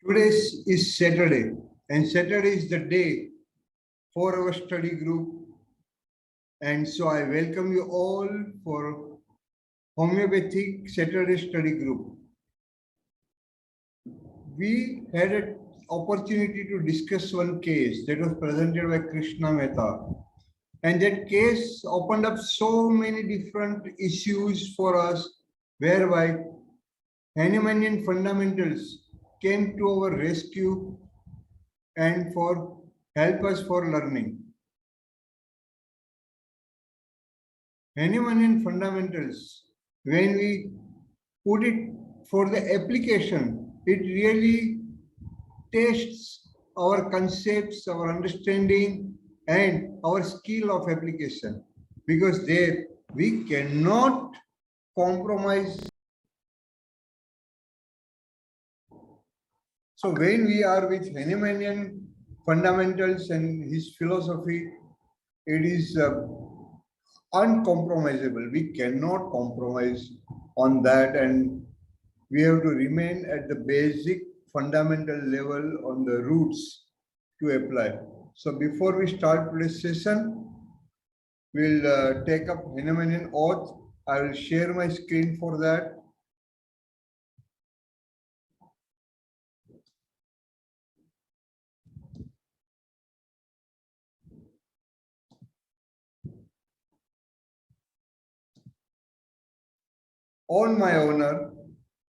Today is Saturday, and Saturday is the day for our study group. And so I welcome you all for Homeopathic Saturday study group. We had an opportunity to discuss one case that was presented by Krishna Mehta. And that case opened up so many different issues for us, whereby Hahnemannian fundamentals came to our rescue and for help us for learning. Hahnemannian fundamentals, when we put it for the application, it really tests our concepts, our understanding, and our skill of application. Because there we cannot compromise. So when we are with Hahnemannian fundamentals and his philosophy, it is uncompromisable. We cannot compromise on that, and we have to remain at the basic fundamental level on the roots to apply. So before we start today's session, we'll take up Hahnemannian oath. I will share my screen for that. On my honor,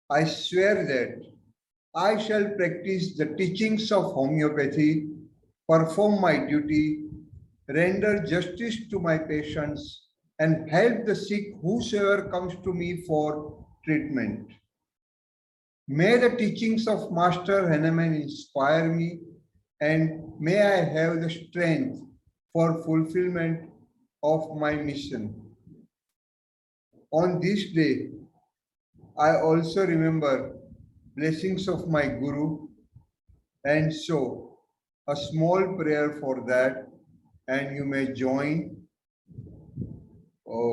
I swear that I shall practice the teachings of homeopathy, perform my duty, render justice to my patients, and help the sick whosoever comes to me for treatment. May the teachings of Master Hahnemann inspire me, and may I have the strength for fulfillment of my mission. On this day, I also remember blessings of my Guru, and so a small prayer for that, and you may join. Om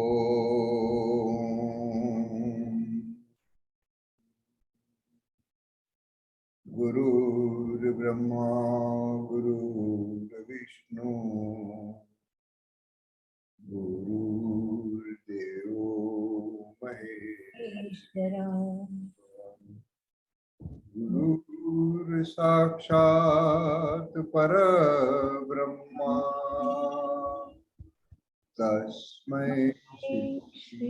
Guru Brahma, Guru Vishnu, Guru Deo Maheshwara, Guru Sakshat Parabrahma, Tasmai Shri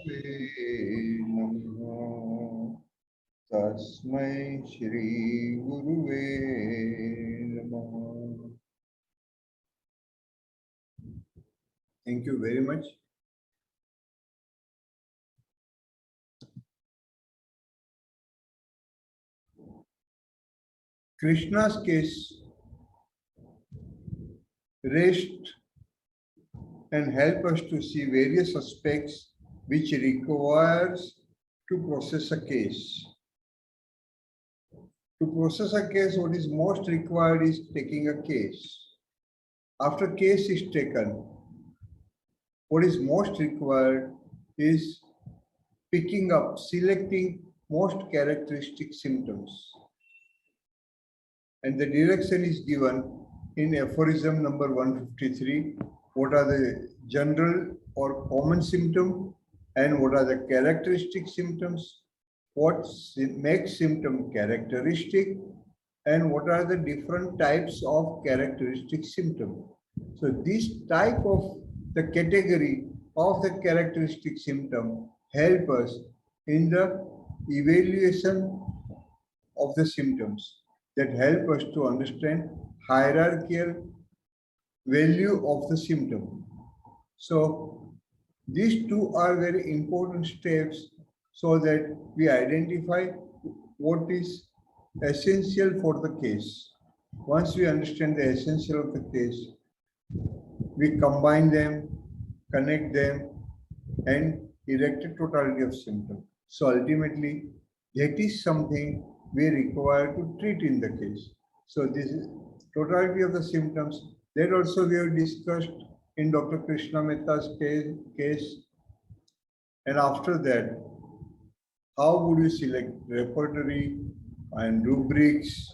Guruve Namaha, Tasmai Shri Guruve Namaha. Thank you very much. Krishna's case raised and help us to see various aspects which requires to process a case. To process a case, what is most required is taking a case. After case is taken, what is most required is picking up, selecting most characteristic symptoms. And the direction is given in aphorism number 153. What are the general or common symptoms and what are the characteristic symptoms? What makes symptom characteristic and what are the different types of characteristic symptom? So this type of the category of the characteristic symptom help us in the evaluation of the symptoms that help us to understand hierarchical value of the symptom. So these two are very important steps so that we identify what is essential for the case. Once we understand the essential of the case, we combine them, connect them, and erect a totality of symptoms. So ultimately, that is something we require to treat in the case. So this is totality of the symptoms. That also we have discussed in Dr. Krishna Mehta's case. And after that, how would you select repertory, and rubrics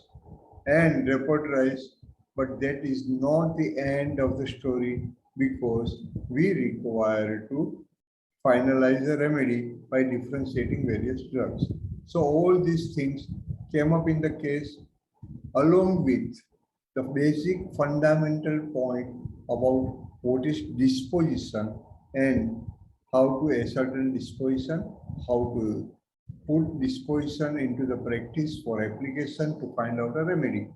and repertories, but that is not the end of the story because we require to finalize the remedy by differentiating various drugs. So all these things came up in the case along with the basic fundamental point about what is disposition and how to ascertain disposition, how to put disposition into the practice for application to find out a remedy.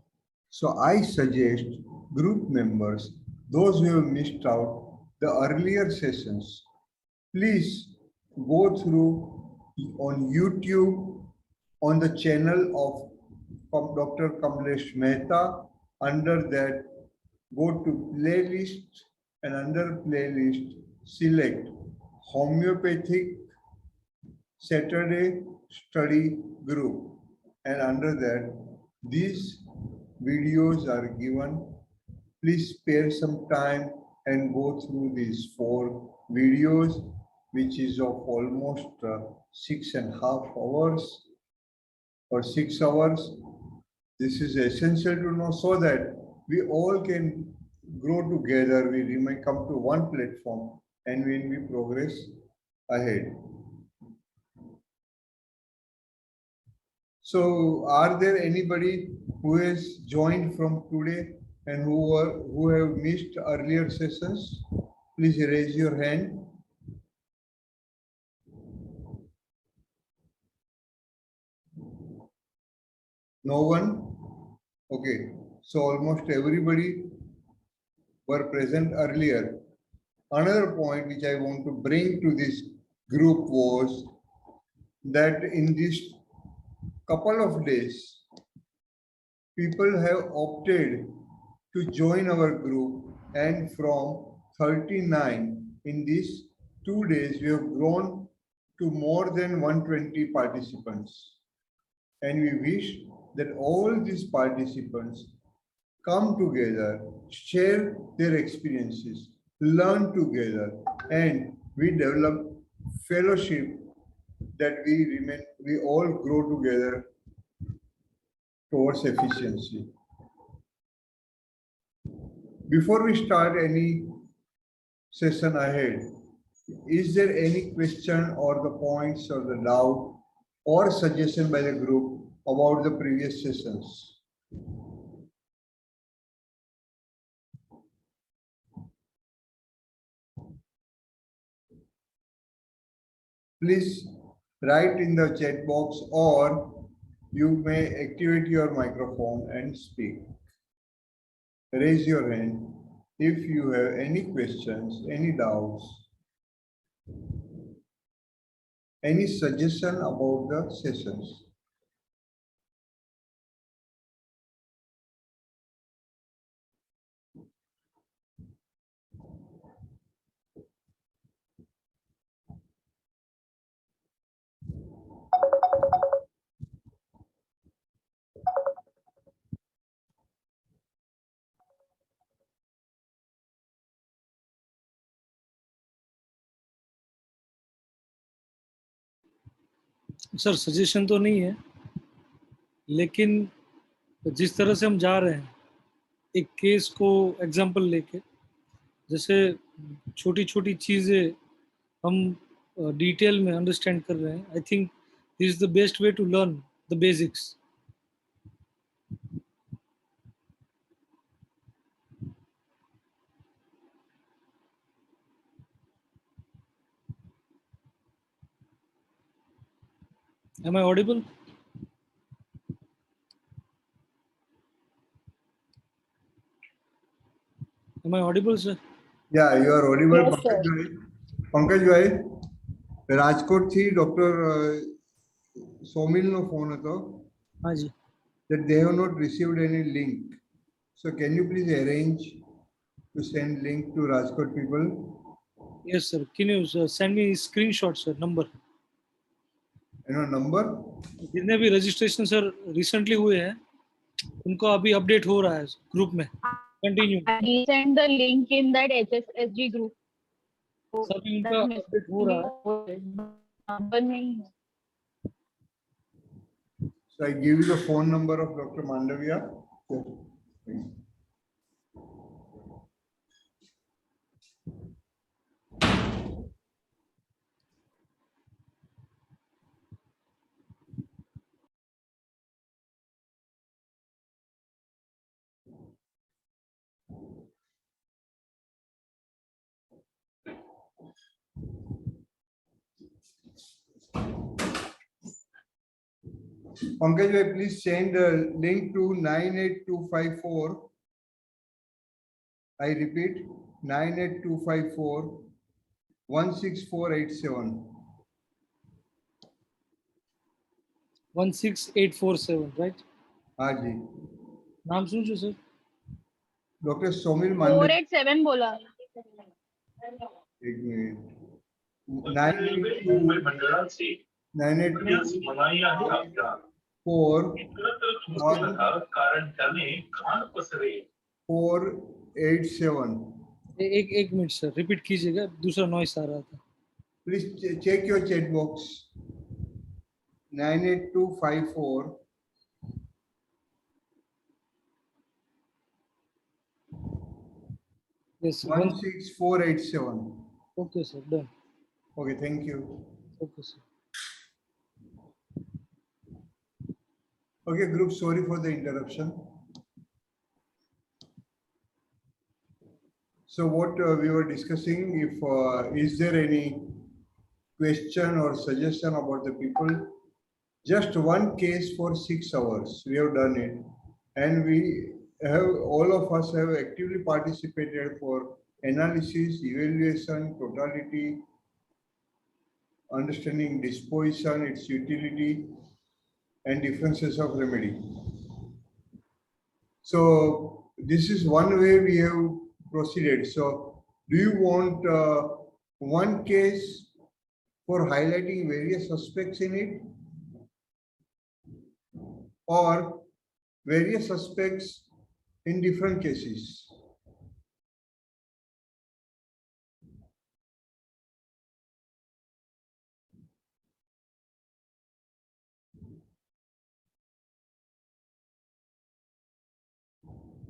So I suggest group members, those who have missed out the earlier sessions, please go through on YouTube on the channel of Dr. Kamlesh Mehta. Under that, go to playlist and under playlist, select Homeopathic Saturday Study Group. And under that, these videos are given. Please spare some time and go through these 4 videos, which is of almost 6.5 hours or 6 hours. This is essential to know so that we all can grow together, we may come to one platform and when we progress ahead. So are there anybody who has joined from today and who have missed earlier sessions? Please raise your hand. No one? Okay. So almost everybody were present earlier. Another point which I want to bring to this group was that in this couple of days, people have opted to join our group, and from 39 in these 2 days, we have grown to more than 120 participants. And we wish that all these participants come together, share their experiences, learn together, and we develop fellowship that we all grow together towards efficiency. Before we start any session ahead, is there any question or the points or the doubt or suggestion by the group about the previous sessions? Please write in the chat box or you may activate your microphone and speak. Raise your hand if you have any questions, any doubts, any suggestion about the sessions. Sir suggestion तो नहीं है, लेकिन जिस तरह से हम जा रहे हैं एक केस को एग्जांपल लेके, जैसे छोटी छोटी चीज़ें हम डिटेल में अंडरस्टैंड कर रहे हैं, I think this is the best way to learn the basics. Am I audible? Am I audible, sir? Yeah, you are audible. Yes, Pankaj Bhai, Rajkot થી ડોક્ટર સોમિલ નો ફોન હતો. हाँ जी. That they have not received any link. So can you please arrange to send link to Rajkot people? Yes, sir. Can you send me screenshot, sir? Number. You know number? जितने भी registration sir recently हुए हैं उनको अभी update हो रहा है group में. Continue. I send the link in that HSSG group. Sir उनका अपडेट हो रहा है. नंबर नहीं है. So I give you the phone number of Dr. Mandavia. Pankaj, please send a link to 98254. I repeat, 98254 16487. 16847, right? हाँ जी. नाम सुन sir. Doctor Somil 487 बोला. एक मिनट. 98254 एक मिनट सर, रिपीट कीजिएगा, दूसरा नॉइस आ रहा था. Please check your chat box. 98254 Yes, 16487. Okay sir, done. Okay, thank you. Okay sir. Okay, group, sorry for the interruption. So what we were discussing, if is there any question or suggestion about the people? Just one case for 6 hours. We have done it, and we have, all of us have actively participated for analysis, evaluation, totality, understanding disposition, its utility, and differences of remedy. So this is one way we have proceeded. So do you want one case for highlighting various aspects in it, or various suspects in different cases?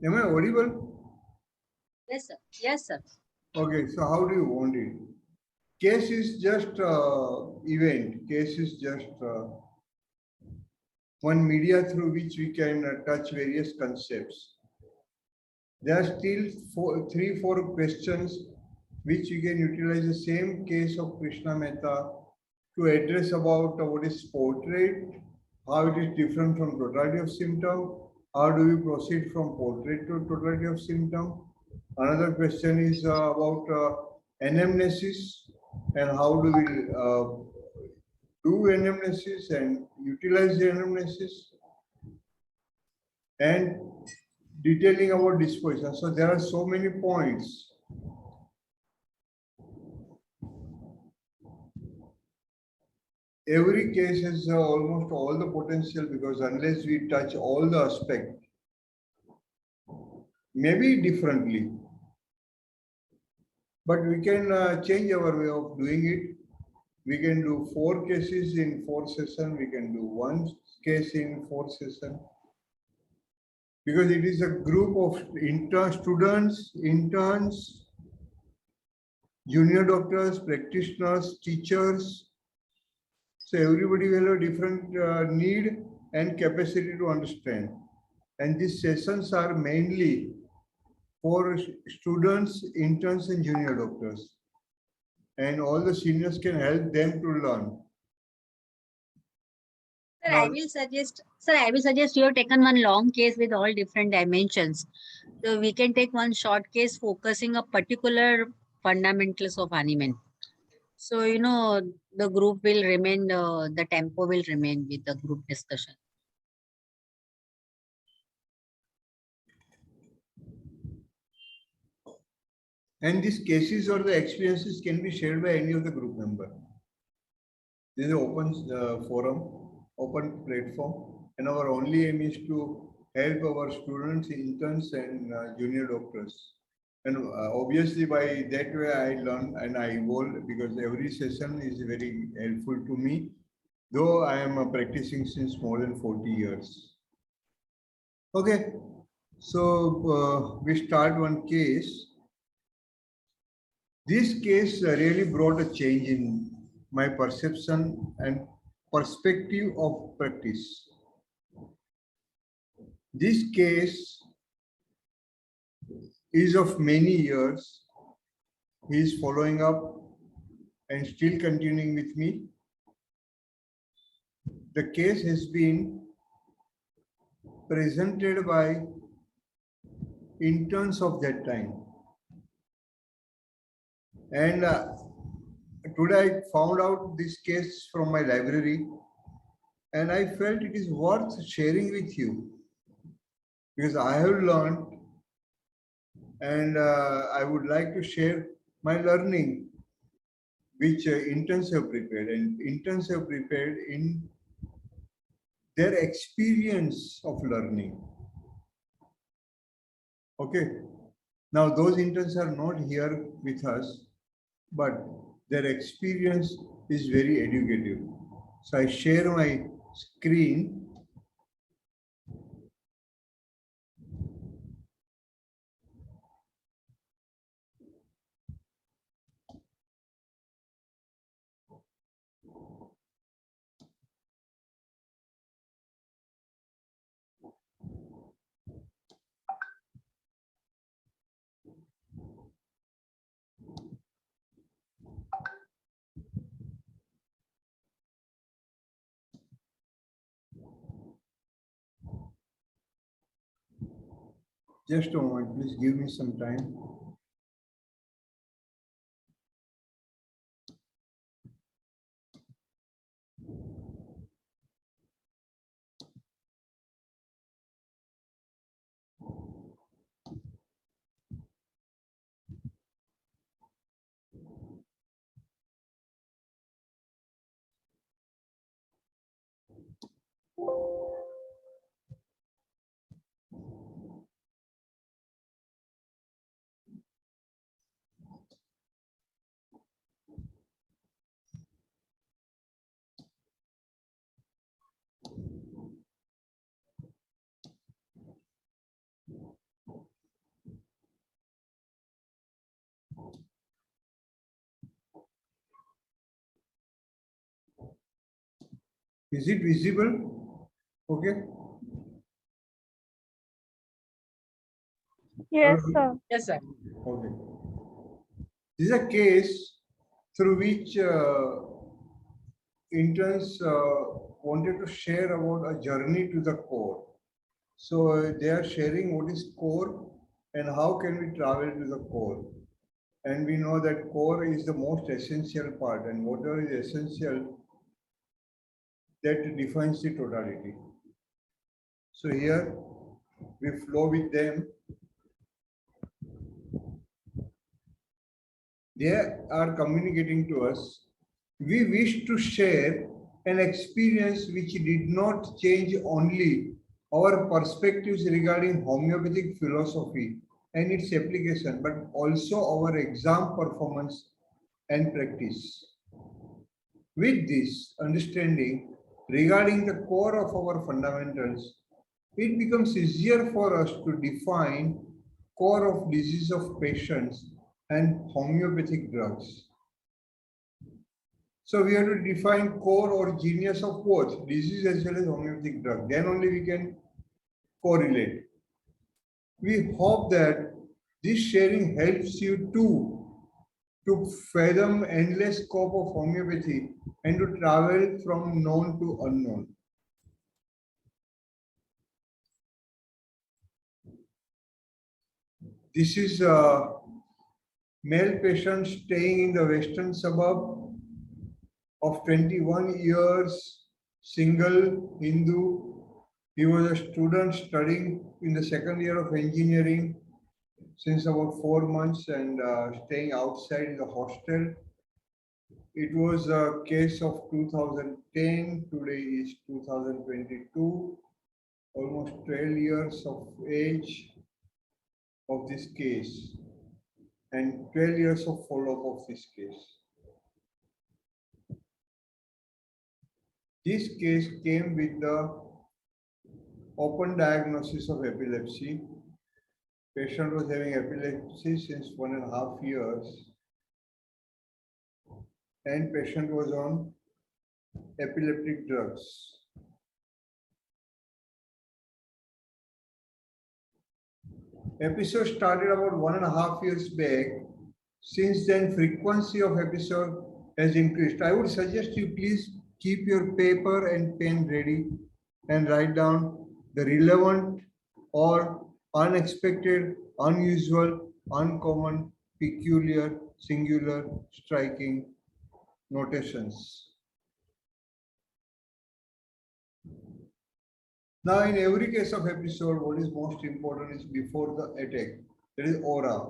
Am I audible? Yes, sir. Yes, sir. Okay, so how do you want it? Case is just event. Case is just one media through which we can touch various concepts. There are still 3-4 questions which you can utilize the same case of Krishna Mehta to address about what is portrait, how it is different from totality of symptom, how do we proceed from portrait to totality of symptom. Another question is about anamnesis and how do we do anamnesis and utilize the anamnesis, and detailing about disposition. So there are so many points. Every case has almost all the potential, because unless we touch all the aspects, maybe differently, but we can change our way of doing it. We can do 4 cases in 4 sessions. We can do 1 case in 4 sessions. Because it is a group of students, interns, junior doctors, practitioners, teachers. So everybody will have a different need and capacity to understand. And these sessions are mainly for students, interns, and junior doctors. And all the seniors can help them to learn. Sir, I will suggest you have taken one long case with all different dimensions. So we can take one short case focusing a particular fundamentals of Hahnemann. So, the group will remain, the tempo will remain with the group discussion. And these cases or the experiences can be shared by any of the group member. This is an open forum, open platform, and our only aim is to help our students, interns, and junior doctors. And obviously by that way I learn and I evolve, because every session is very helpful to me. though I am practicing since more than 40 years. Okay, so we start one case. This case really brought a change in my perception and perspective of practice. This case is of many years. He is following up and still continuing with me. The case has been presented by interns of that time. And today I found out this case from my library, and I felt it is worth sharing with you because I have learned, and I would like to share my learning which interns have prepared, and interns have prepared in their experience of learning. Okay, now those interns are not here with us, but their experience is very educative. So I share my screen. Just a moment, please give me some time. Is it visible? Okay. Yes, Hello? sir. Yes, sir. Okay. This is a case through which interns wanted to share about a journey to the core. So they are sharing what is core and how can we travel to the core. And we know that core is the most essential part, and whatever is essential, that defines the totality. So here we flow with them. They are communicating to us. We wish to share an experience which did not change only our perspectives regarding homeopathic philosophy and its application, but also our exam performance and practice. With this understanding regarding the core of our fundamentals, it becomes easier for us to define core of disease of patients and homeopathic drugs. So we have to define core or genius of both disease as well as homeopathic drug. Then only we can correlate. We hope that this sharing helps you to fathom endless scope of homeopathy and to travel from known to unknown. This is a male patient staying in the western suburb of 21 years, single Hindu. He was a student studying in the second year of engineering since about 4 months and staying outside in the hostel. It was a case of 2010, today is 2022, almost 12 years of age of this case and 12 years of follow-up of this case. This case came with the open diagnosis of epilepsy. Patient was having epilepsy since 1.5 years, and patient was on epileptic drugs. Episode started about 1.5 years back. Since then, frequency of episode has increased. I would suggest you please keep your paper and pen ready and write down the relevant or unexpected, unusual, uncommon, peculiar, singular, striking notations. Now, in every case of episode, what is most important is before the attack. That is aura.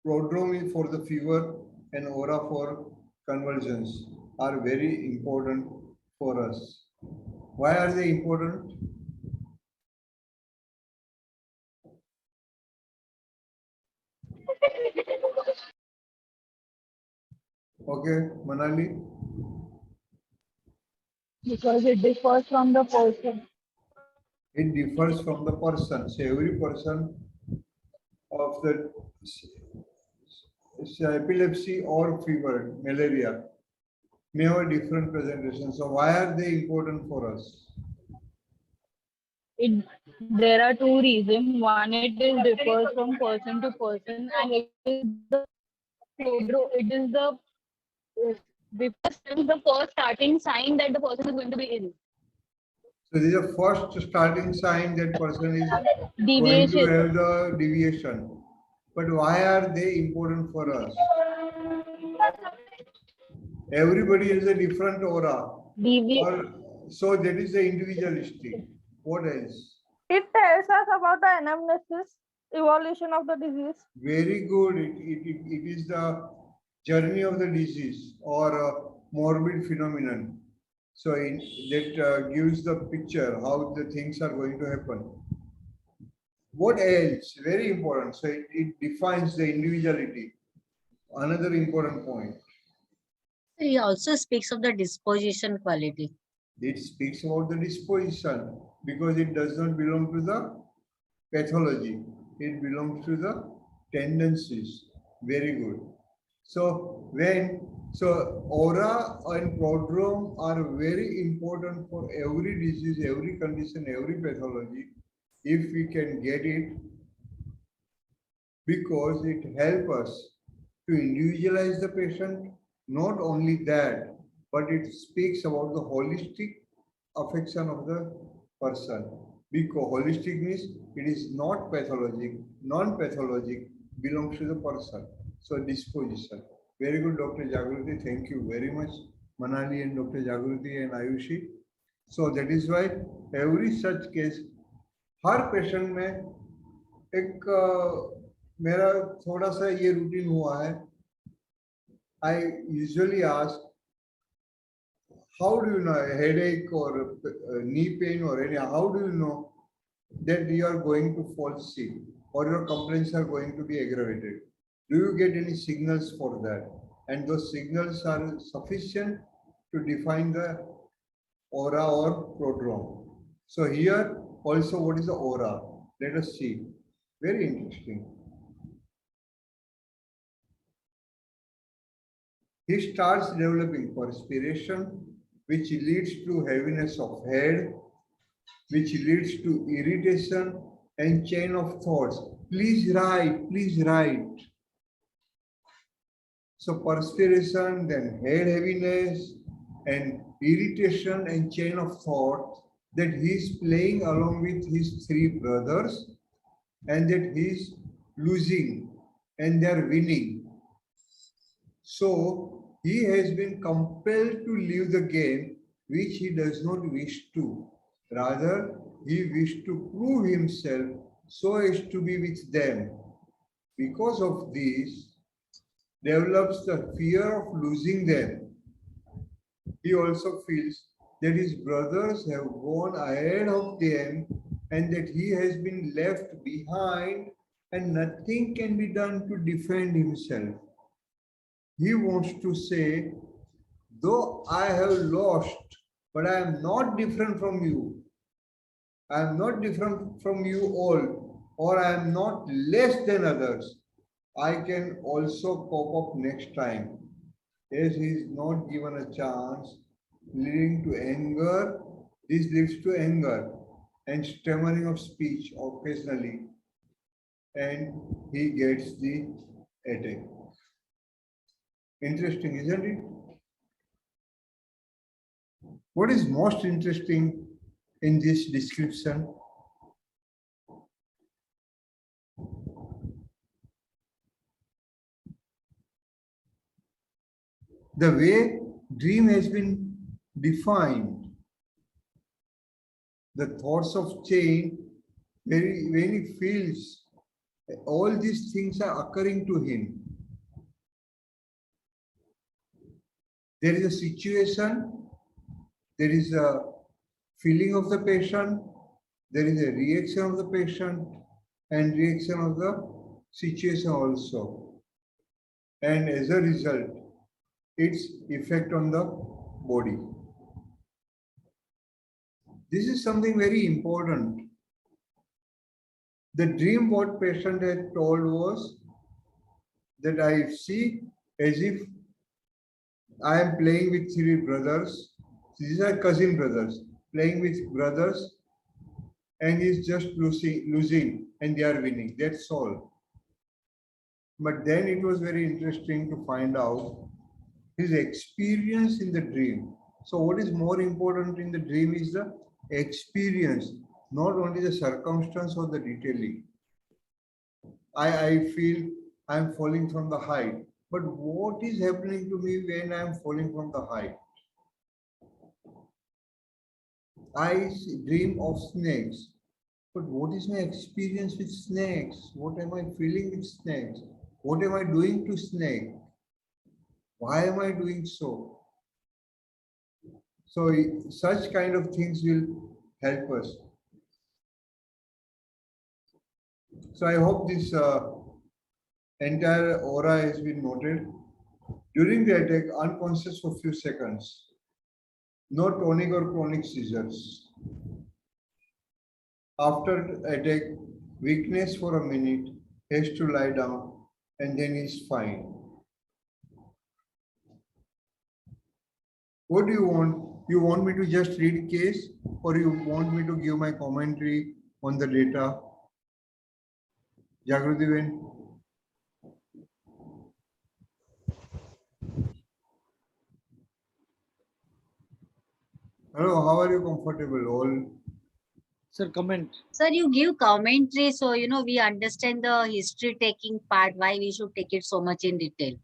Prodrome for the fever and aura for convulsions are very important for us. Why are they important? Okay, Manali. Because it differs from the person. It differs from the person. So every person of the epilepsy or fever, malaria, may have a different presentation. So why are they important for us? There are two reasons. One, it is differs from person to person, and it is the first starting sign that the person is going to be ill. So this is the first starting sign that person is going to Deviation. have the deviation. But why are they important for us? Everybody has a different aura. So that is the individualistic. What else? It tells us about the anamnesis, evolution of the disease. Very good. It is the journey of the disease or a morbid phenomenon. So that gives the picture how the things are going to happen. What else? Very important. So it defines the individuality. Another important point. He also speaks of the disposition quality. It speaks about the disposition because it does not belong to the pathology. It belongs to the tendencies. Very good. So aura and prodrome are very important for every disease, every condition, every pathology, if we can get it, because it helps us to individualize the patient. Not only that, but it speaks about the holistic affection of the person. Because holistic means it is not pathologic, non-pathologic, belongs to the person. So disposition. Very good, Dr. Jagruti. Thank you very much, Manali and Dr. Jagruti and Ayushi. So that is why every such case, her patient में एक मेरा थोड़ा सा ये routine हुआ है. I usually ask, how do you know a headache or knee pain or any, how do you know that you are going to fall sick or your complaints are going to be aggravated? Do you get any signals for that? And those signals are sufficient to define the aura or prodrome. So here also, what is the aura? Let us see. Very interesting. He starts developing perspiration, which leads to heaviness of head, which leads to irritation and chain of thoughts. Please write, please write. So perspiration, then head heaviness and irritation and chain of thought, that he is playing along with his three brothers and that he is losing and they are winning. So he has been compelled to leave the game, which he does not wish to. Rather, he wished to prove himself so as to be with them. Because of this, develops the fear of losing them. He also feels that his brothers have gone ahead of them and that he has been left behind and nothing can be done to defend himself. He wants to say, though I have lost but I am not different from you. I am not different from you all, or I am not less than others. I can also cope up next time. As he is not given a chance, leading to anger, this leads to anger and stammering of speech occasionally, and he gets the attack. Interesting, isn't it? What is most interesting in this description? The way dream has been defined, the thoughts of chain, when he feels all these things are occurring to him, there is a situation, there is a feeling of the patient, there is a reaction of the patient, and reaction of the situation also. And as a result, its effect on the body. This is something very important. The dream what patient had told was that I see as if I am playing with three brothers. These are cousin brothers, playing with brothers, and he's just losing and they are winning. That's all. But then it was very interesting to find out his experience in the dream. So what is more important in the dream is the experience, not only the circumstance or the detailing. I feel I'm falling from the height, but what is happening to me when I'm falling from the height? I dream of snakes, but what is my experience with snakes? What am I feeling with snakes? What am I doing to snake? Why am I doing so? So such kind of things will help us. So I hope this entire aura has been noted. During the attack, unconscious for few seconds. No tonic or chronic seizures. After attack, weakness for a minute, has to lie down, and then is fine. What do you want? You want me to just read case, or you want me to give my commentary on the data? Jagruti, hello, how are you comfortable? All Sir, comment. Sir, you give commentary, so we understand the history taking part, why we should take it so much in detail.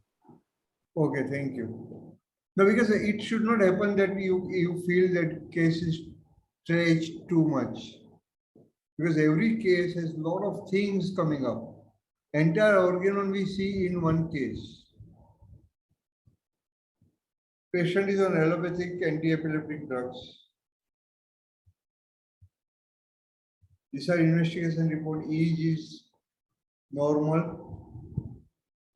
okay, thank you. No, because it should not happen that you feel that case is stretched too much. Because every case has a lot of things coming up. Entire organon we see in one case. Patient is on allopathic anti-epileptic drugs. These are investigation report. EEG is normal.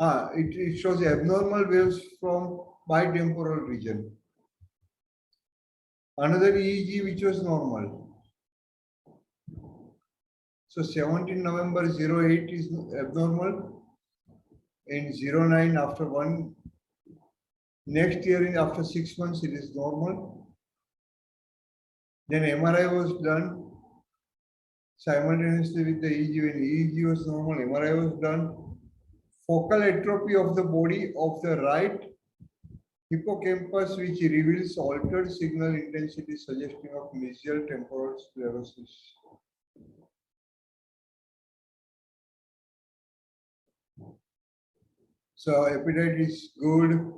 It shows abnormal waves from bitemporal region. Another EEG which was normal. So 17 November 08 is abnormal, and 09 after one. Next year, after 6 months, it is normal. Then MRI was done simultaneously with the EEG. When EEG was normal, MRI was done. Focal atrophy of the body of the right hippocampus, which reveals altered signal intensity suggesting of mesial temporal sclerosis. So appetite is good.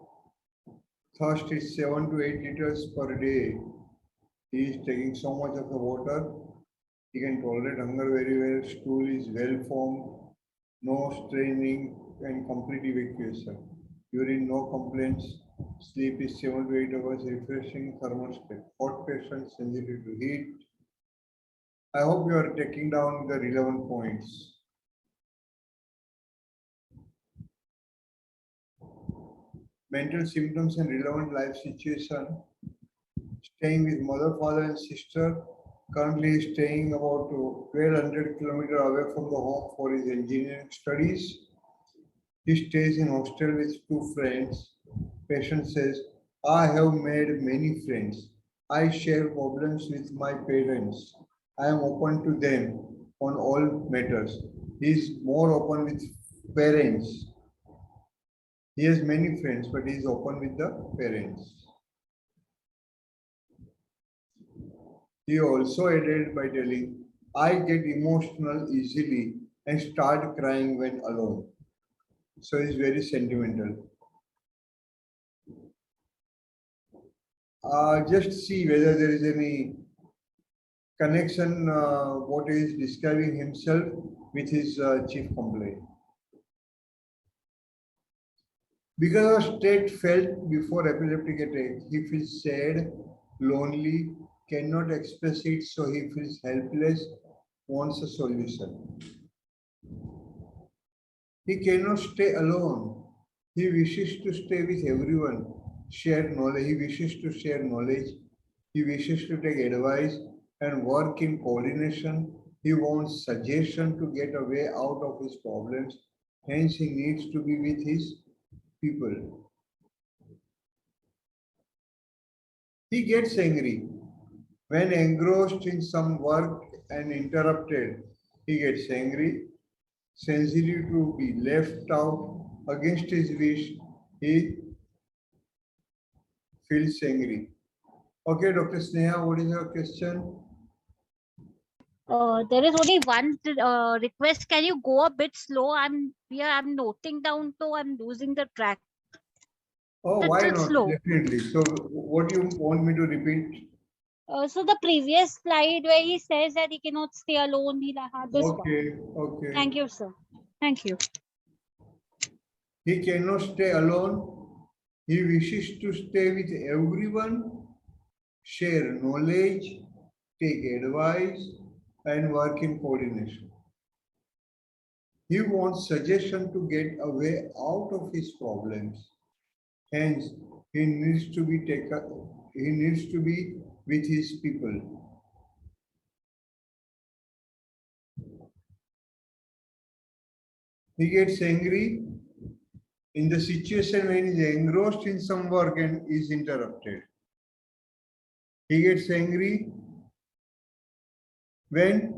Thirst is 7 to 8 liters per day. He is taking so much of the water. He can tolerate hunger very well. Stool is well formed. No straining and complete evacuation. Urine, no complaints. Sleep is 7 to 8 hours. Refreshing thermostat. Hot patient, sensitive to heat. I hope you are taking down the relevant points. Mental symptoms and relevant life situation. staying with mother, father, and sister. Currently, he is staying about 1200 kilometers away from the home for his engineering studies. He stays in hostel with two friends. Patient says, I have made many friends. I share problems with my parents. I am open to them on all matters. He is more open with parents. He has many friends, but he is open with the parents. He also added by telling, I get emotional easily and start crying when alone. So he's very sentimental. Just see whether there is any connection, what he is describing himself with his chief complaint. Because of state felt before epileptic attack, he feels sad, lonely, cannot express it, so he feels helpless, wants a solution. He cannot stay alone. He wishes to stay with everyone, share knowledge. He wishes to share knowledge. He wishes to take advice and work in coordination. He wants suggestion to get a way out of his problems. Hence, he needs to be with his people. He gets angry. When engrossed in some work and interrupted, he gets angry. Sensitive to be left out against his wish, he feels angry. Okay, Dr. Sneha, what is your question? There is only one request. Can you go a bit slow? I'm noting down, so I'm losing the track. Oh, why Little not? slow. Definitely. So, what do you want me to repeat? So the previous slide where he says that he cannot stay alone, he'll have this one. Okay, okay. Thank you, sir. Thank you. He cannot stay alone. He wishes to stay with everyone, share knowledge, take advice, and work in coordination. He wants suggestion to get a way out of his problems. Hence, he needs to be with his people. He gets angry in the situation when he is engrossed in some work and is interrupted. He gets angry when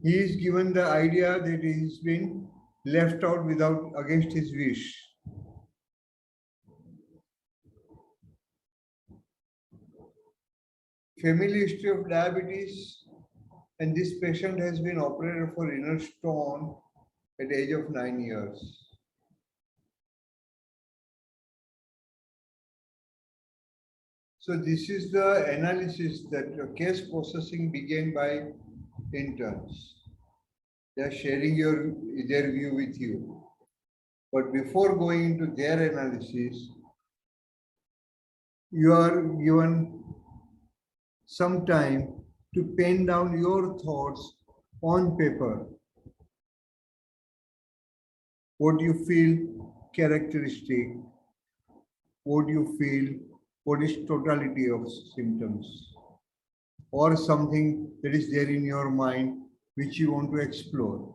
he is given the idea that he has been left out without against his wish. Family history of diabetes, and this patient has been operated for inner stone at the age of 9 years. So this is the analysis that the case processing began by interns. They are sharing their view with you. But before going into their analysis, you are given some time to pen down your thoughts on paper. What you feel characteristic, what you feel, what is totality of symptoms, or something that is there in your mind which you want to explore.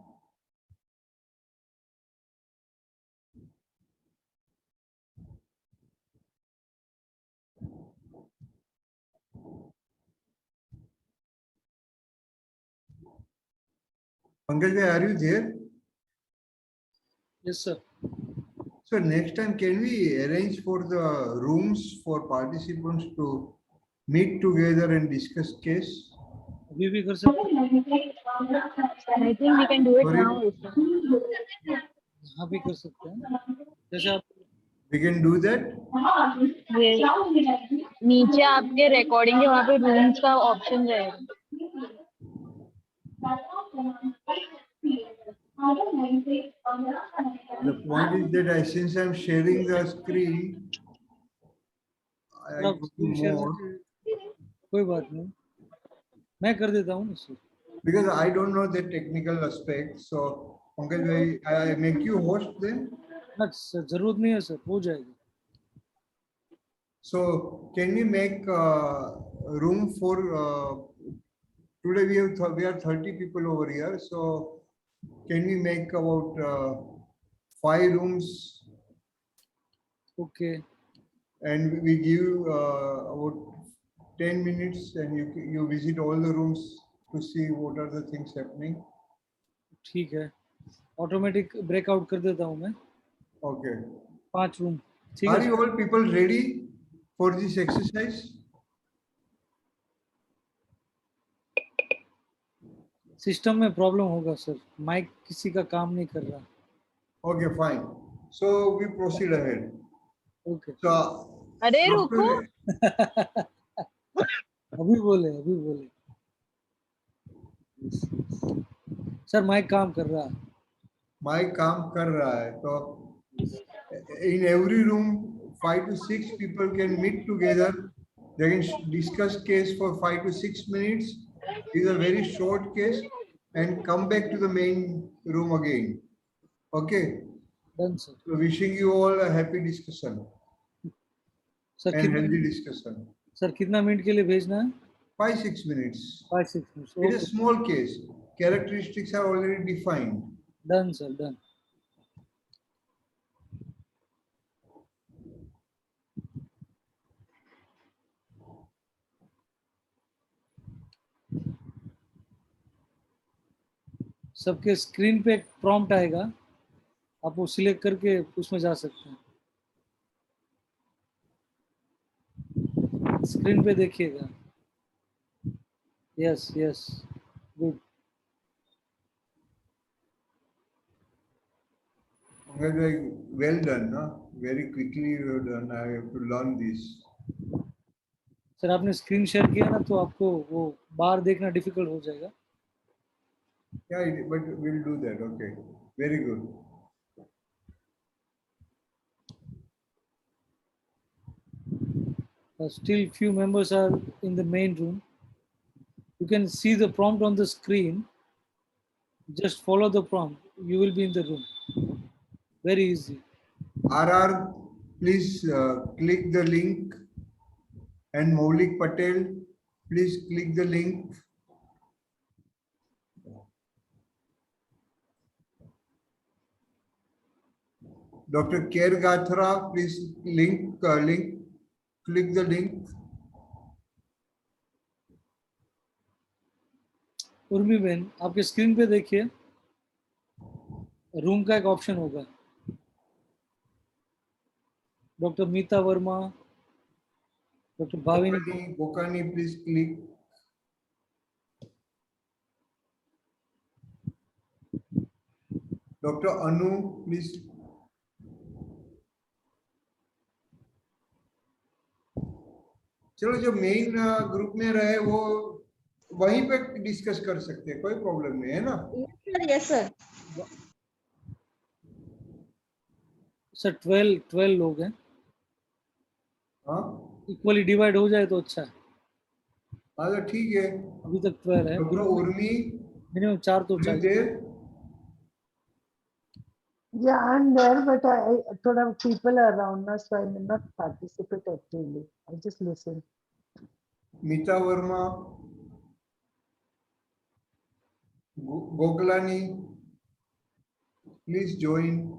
Pankaj, are you there? Yes, sir. So next time, can we arrange for the rooms for participants to meet together and discuss case? अभी भी कर सकते हैं, I think we can do it Sorry? now also. यहाँ भी कर सकते हैं, जैसे आप We can do that? नीचे आपके रिकॉर्डिंग के वहाँ पे रूम्स का ऑप्शन रहेगा. The point is that since I'm sharing the screen, I आप go स्क्रीन शेयर more कोई बात नहीं, मैं कर देता हूँ इससे. because I don't know the technical aspect. So, Pankaj, I make you host then. Sir जरूरत नहीं है सर, हो जाएगी. So, can we make room for today we are 30 people over here, so can we make about 5 rooms Okay. and we give about 10 minutes and you visit all the rooms to see what are the things happening. ठीक है, automatic breakout कर देता हूँ मैं Okay. 5 room. ठीक Are है you all people ready for this exercise? System में problem होगा सर, माइक किसी का काम नहीं कर रहा. Okay, fine. So we proceed ahead. Okay. So, अरे Dr. रुको. अभी बोले सर, माइक काम कर रहा है. माइक काम कर रहा है, तो in every room 5 to 6 people can meet together. They can discuss case for 5 to 6 minutes. These are very short case and come back to the main room again. Okay. Done sir. So wishing you all a happy discussion sir and कितना healthy discussion. Sir कितना minute के लिए भेजना है? 5-6 minutes. 5-6 minutes. It is okay. a small case. Characteristics are already defined. Done sir, done. सबके screen पे एक prompt आएगा, आप वो सिलेक्ट करके उसमें जा सकते हैं. स्क्रीन पे देखिएगा. Yes yes, good. Well done, no? Very quickly you have done. I have to learn this. Sir आपने स्क्रीन शेयर किया ना, तो आपको वो बार देखना डिफिकल्ट हो जाएगा. Yeah, but we'll do that. Okay, very good. Still few members are in the main room. You can see the prompt on the screen. Just follow the prompt. You will be in the room. Very easy. RR, please click the link. And Maulik Patel, please click the link. Dr. Ker Gathra, please click the link. Urmi बहन, आपके screen पे देखिए, room का एक option होगा. Doctor Meeta Verma, doctor Bhavini. Bokani, please click. Dr. Anu, please. चलो, जो main group में रहे वो वहीं पे डिस्कस कर सकते हैं, कोई प्रॉब्लम नहीं है ना. Yes, sir. सर 12 लोग हैं. हाँ, इक्वली डिवाइड हो जाए तो अच्छा है. हाँ तो ठीक है. अभी तक 12 है. डॉक्टर उर्मी, मिनिमम 4 तो चाहिए. देर. Yeah, I'm there, but thoda people are around us, so I may not participate actively. I just listen. Meeta Verma, Gokalani, please join.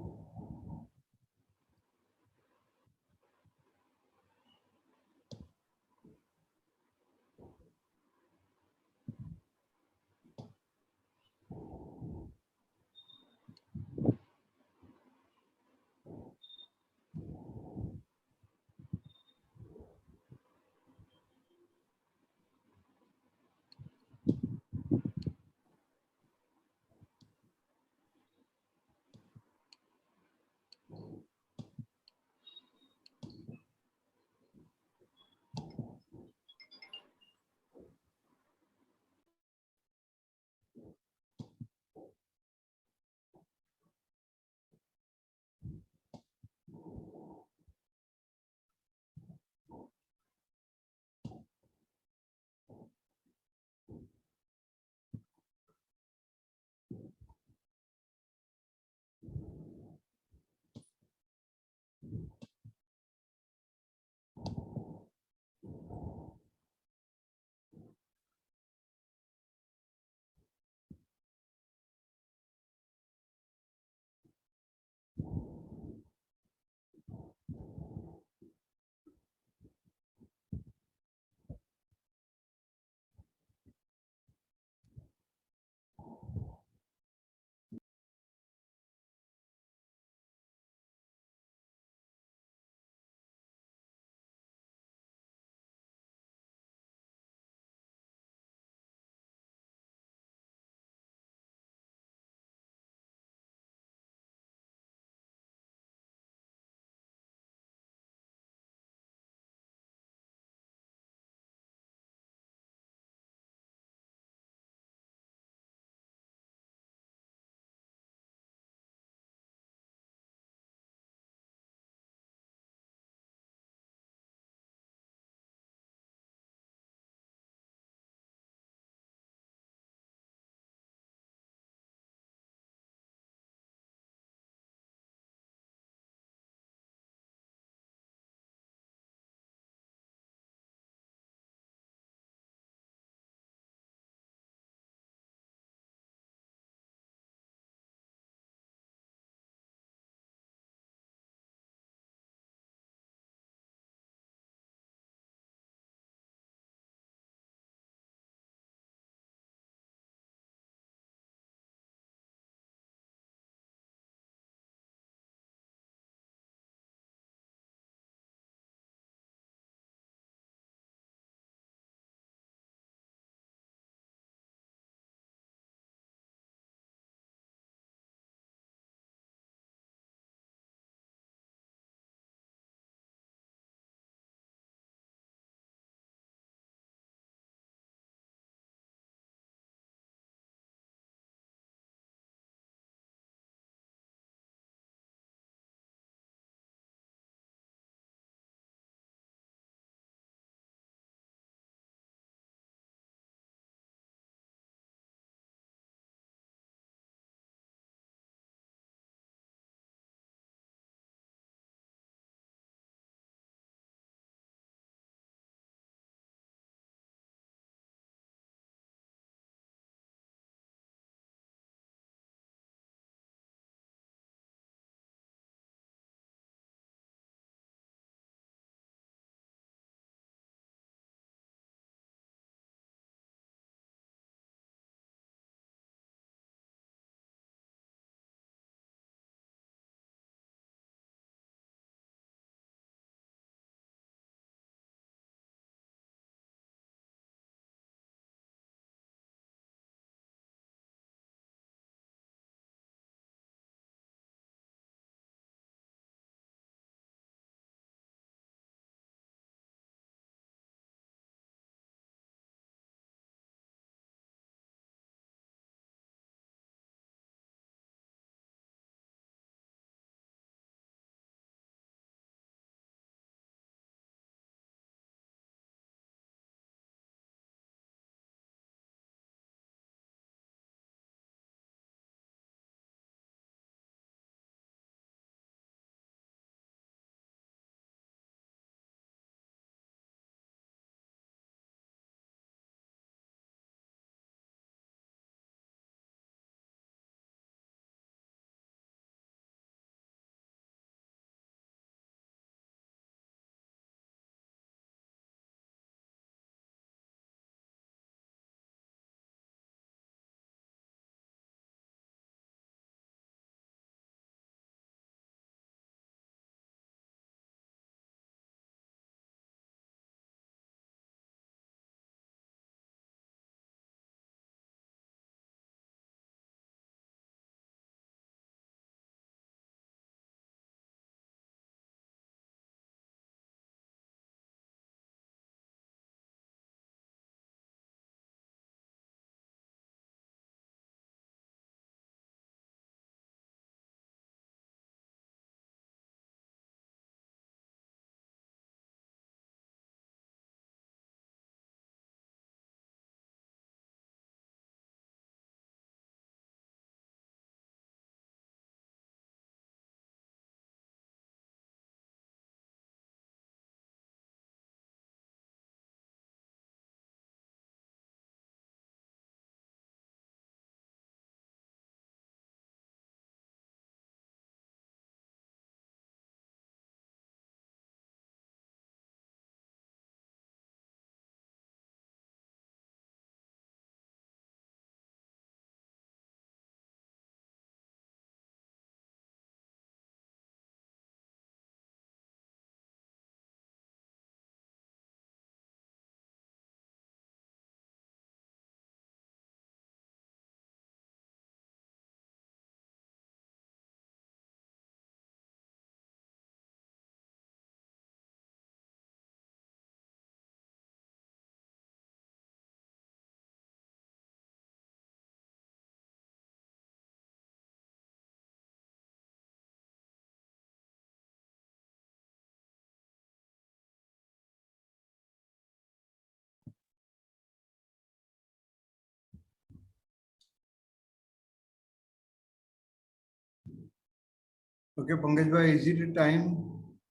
Okay, Pankaj bhai, is it a time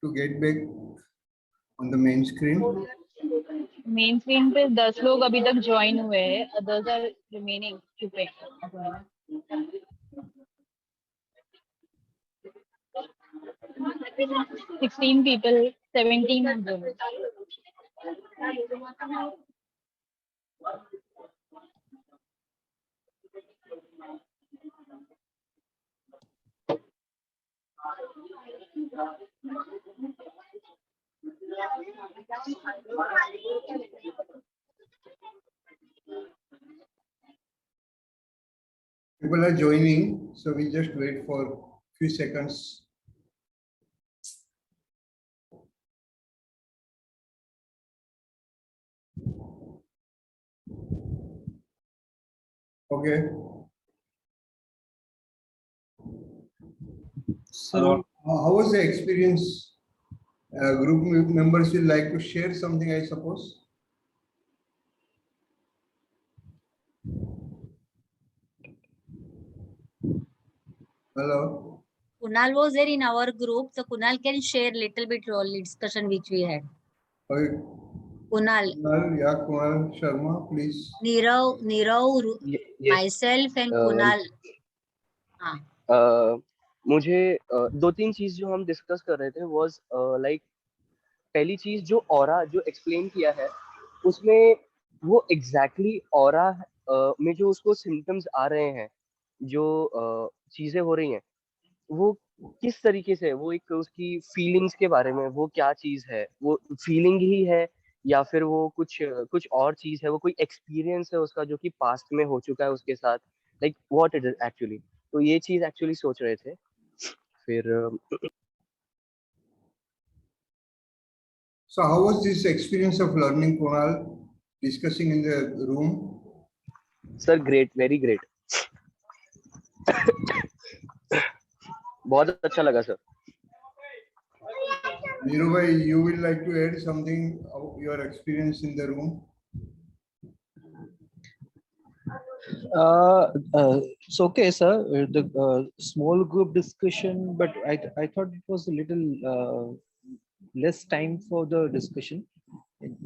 to get back on the main screen? Main screen पे 10 लोग अभी तक join हुए हैं, others are remaining चुपे. 16 people, 17 have joined. People are joining, so we just wait for a few seconds. Okay. Sir How was the experience? Group members will like to share something, I suppose. Hello. Kunal was there in our group, so Kunal can share little bit all discussion which we had. Okay. Kunal, Yeah, Kunal Sharma, please. Nirav, Yes. myself and Kunal. मुझे दो तीन चीज जो हम discuss कर रहे थे was like पहली चीज जो ऑरा जो एक्सप्लेन किया है उसमें वो एग्जैक्टली ऑरा में जो उसको सिम्टम्स आ रहे हैं जो चीजें हो रही हैं वो किस तरीके से वो एक उसकी फीलिंग्स के बारे में वो क्या चीज है वो फीलिंग ही है या फिर वो कुछ और चीज है वो कोई एक्सपीरियंस है उसका जो कि पास्ट में हो चुका है उसके साथ like what it is actually तो ये चीज एक्चुअली सोच रहे थे फिर So how was this experience of learning, Kunal, discussing in the room? Sir great very great बहुत अच्छा लगा sir Nirubhai, you will like to add something of your experience in the room? It's okay, sir. The small group discussion, but I thought it was a little less time for the discussion.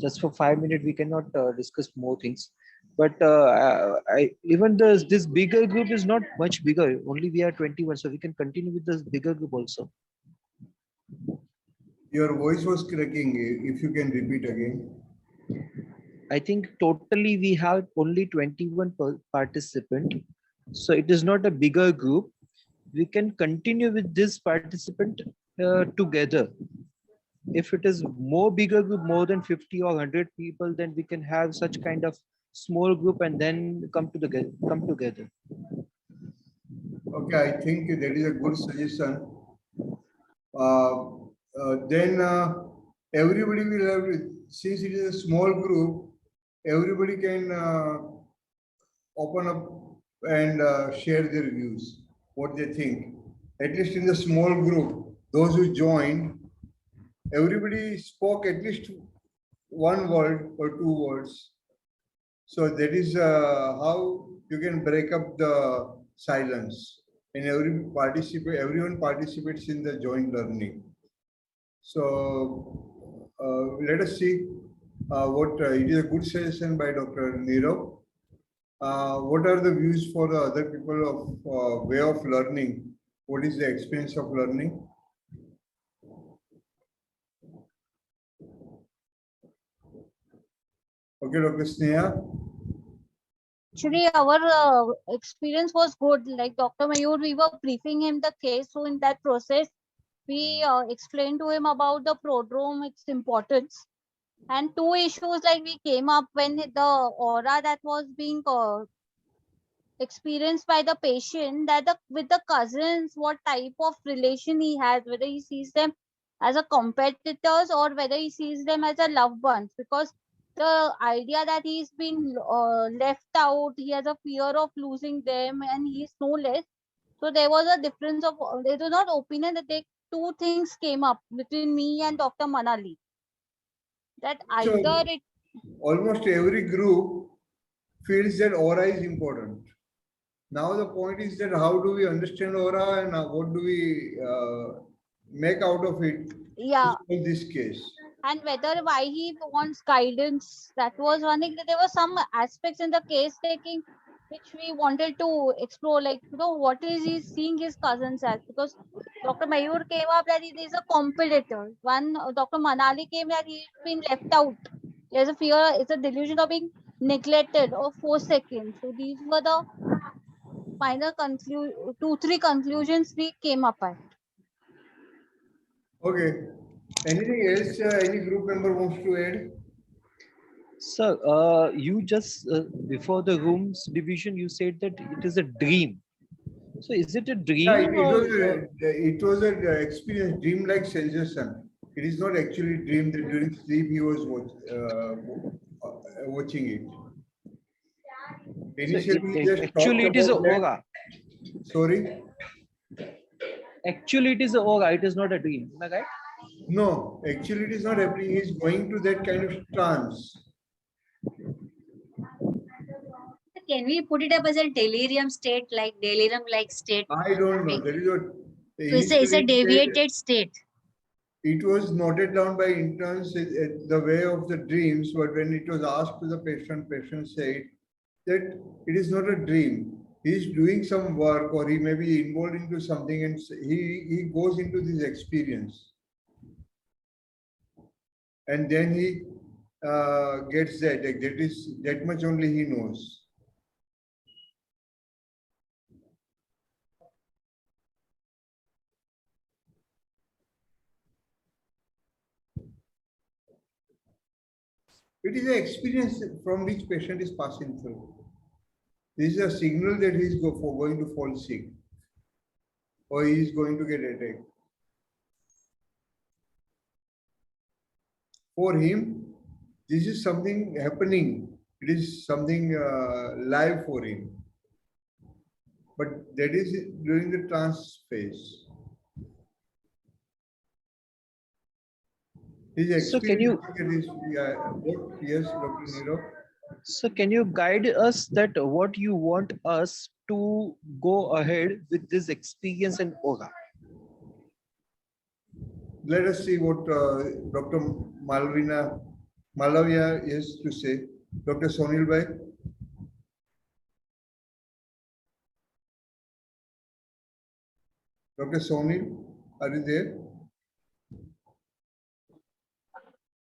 Just for 5 minutes, we cannot discuss more things. But even this bigger group is not much bigger. Only we are 21, so we can continue with this bigger group also. Your voice was cracking. If you can repeat again. I think totally we have only 21 participant. So it is not a bigger group. We can continue with this participant together. If it is more bigger group, more than 50 or 100 people, then we can have such kind of small group and then come together. Okay, I think that is a good suggestion. Then everybody will have, since it is a small group, everybody can open up and share their views, what they think. At least in the small group, those who joined, everybody spoke at least one word or two words. So that is how you can break up the silence. And everyone participates in the joint learning. So let us see what it is a good suggestion by Dr. Nirav. What are the views for the other people of way of learning? What is the experience of learning? Okay, Dr. Sneha. Actually, our experience was good. Like Dr. Mayur, we were briefing him the case. So in that process, we explained to him about the prodrome, its importance. And two issues like we came up when the aura that was being experienced by the patient, that with the cousins, what type of relation he has, whether he sees them as a competitors or whether he sees them as a loved ones, because the idea that he's been left out, he has a fear of losing them and he's no less. So there was a difference of, there was not opinion that two things came up between me and Dr. Manali. That either So, it, almost every group feels that aura is important. Now the point is that how do we understand aura and what do we make out of it Yeah, in this case? and whether why he wants guidance, that was one thing. There were some aspects in the case taking which we wanted to explore, like, what is he seeing his cousins as, because Dr. Mayur came up that he is a competitor. One Dr. Manali came that he's been left out. There's a fear, it's a delusion of being neglected or forsaken. So these were the final two, three conclusions we came up at. Okay. Anything else any group member wants to add? Sir, you just before the rooms division, you said that it is a dream. So is it a dream? Yeah, or, it was an experience, dream-like sensation. It is not actually dream that during sleep he was watching it. Initially, he just actually, talked it is a about that. aura. Sorry? Actually, it is a aura. It is not a dream. Am I right? No, actually it is not happening. He is going to that kind of trance. Can we put it up as a delirium state, like delirium-like state? I don't know. That is what So it's a deviated state. It was noted down by interns the way of the dreams, but when it was asked to the patient said that it is not a dream. He is doing some work or he may be involved into something and he goes into this experience. And then he gets that much only he knows. It is an experience from which patient is passing through. This is a signal that he is going to fall sick or he is going to get attacked. For him, this is something happening. It is something live for him. But that is during the trance phase. So can you? Yes, Dr. Niro. So can you guide us that what you want us to go ahead with this experience and aura? Let us see what Dr. Malavya has to say. Dr. Sonil Bhai. Dr. Sonil, are you there?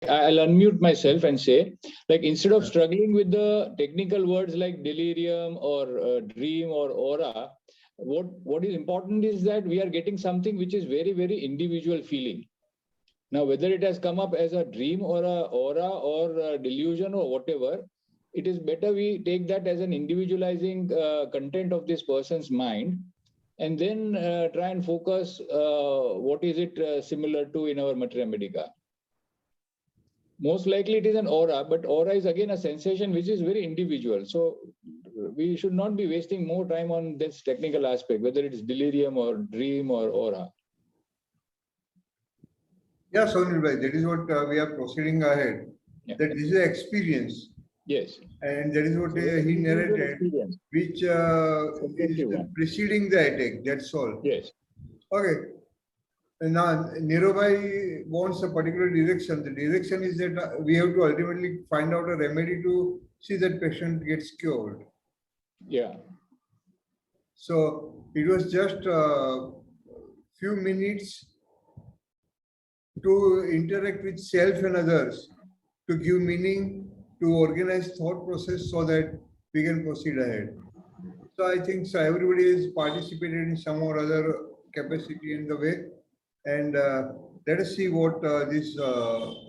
I'll unmute myself and say, like, instead of struggling with the technical words like delirium or dream or aura, what is important is that we are getting something which is very, very individual feeling. Now, whether it has come up as a dream or a aura or a delusion or whatever, it is better we take that as an individualizing content of this person's mind, and then try and focus what is it similar to in our materia medica. Most likely it is an aura, but aura is again a sensation which is very individual. So we should not be wasting more time on this technical aspect, whether it is delirium or dream or aura. Yeah, Sonil Bhai, that is what we are proceeding ahead. Yeah. That this is an experience. Yes. And that is what he narrated, which is preceding the attack. That's all. Yes. Okay. Now, Nirobhai wants a particular direction. The direction is that we have to ultimately find out a remedy to see that patient gets cured. Yeah. So it was just a few minutes to interact with self and others, to give meaning, to organize thought process so that we can proceed ahead. So I think so everybody has participated in some or other capacity in the way. And let us see what this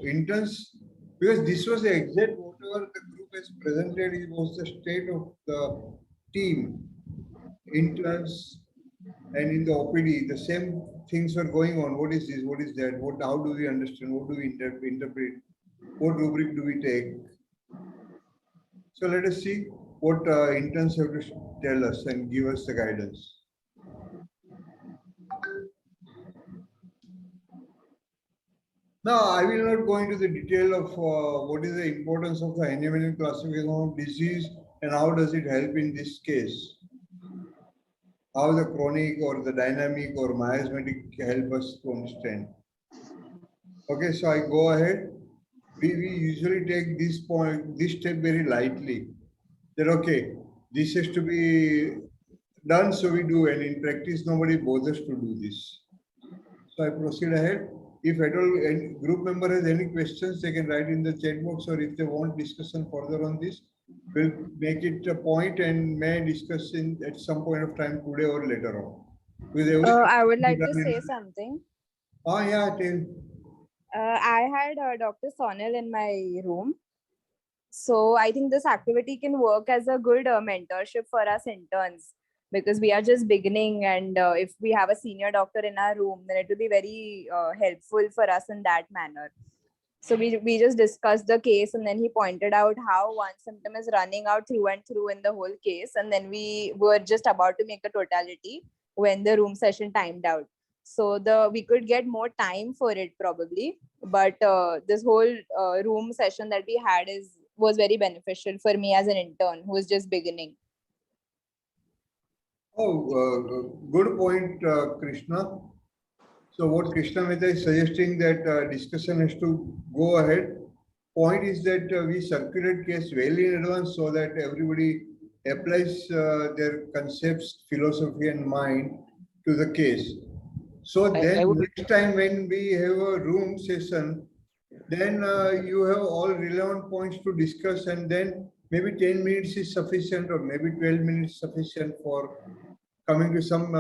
interns, because this was the exact whatever the group has presented, it was the state of the team, interns, and in the OPD, the same things were going on. What is this? What is that? How do we understand? What do we interpret? What rubric do we take? So let us see what interns have to tell us and give us the guidance. Now, I will not go into the detail of what is the importance of the Hahnemannian classification of disease and how does it help in this case. how the chronic or the dynamic or miasmatic help us to understand. Okay, so I go ahead. We usually take this step very lightly. That okay, this has to be done, so we do, and in practice, nobody bothers to do this. So I proceed ahead. If at all any group member has any questions, they can write in the chat box, or if they want discussion further on this, we'll make it a point and may discuss at some point of time today or later on. I would like to say something. Oh yeah, tell. I had Dr. Sonal in my room. So I think this activity can work as a good mentorship for us interns, because we are just beginning, and if we have a senior doctor in our room, then it will be very helpful for us in that manner. So we just discussed the case, and then he pointed out how one symptom is running out through and through in the whole case. And then we were just about to make a totality when the room session timed out. So we could get more time for it probably, but this whole room session that we had was very beneficial for me as an intern who is just beginning. Oh, good point, Krishna. So what Krishna Mehta is suggesting that discussion has to go ahead. Point is that we circulate case well in advance so that everybody applies their concepts, philosophy and mind to the case. So then next time when we have a room session, then you have all relevant points to discuss, and then maybe 10 minutes is sufficient, or maybe 12 minutes sufficient for coming to some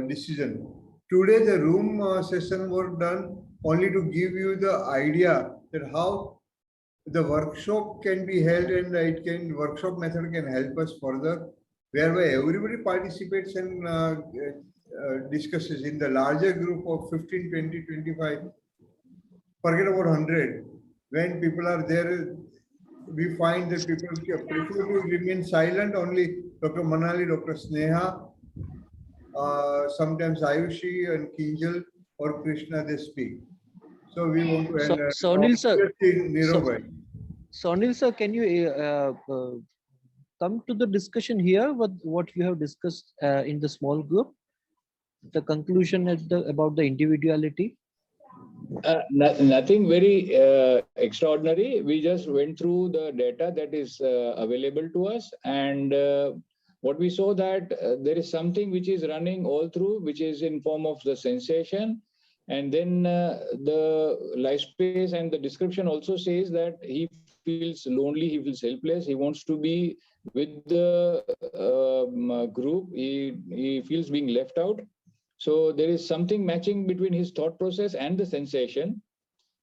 decision. Today the room session was done only to give you the idea that how the workshop can be held, and workshop method can help us further, whereby everybody participates and discusses in the larger group of 15, 20, 25. Forget about 100. When people are there, we find that people prefer to remain silent. Only Dr. Manali, Dr. Sneha, sometimes Ayushi and Kinjal or Krishna, they speak. So we want to end. Sonil sir, Sonil sir, can you come to the discussion here? What you have discussed in the small group, the conclusion about the individuality. Nothing very extraordinary. We just went through the data that is available to us, and what we saw that there is something which is running all through, which is in form of the sensation, and then the life space and the description also says that he feels lonely, he feels helpless, he wants to be with the group, he feels being left out. So there is something matching between his thought process and the sensation.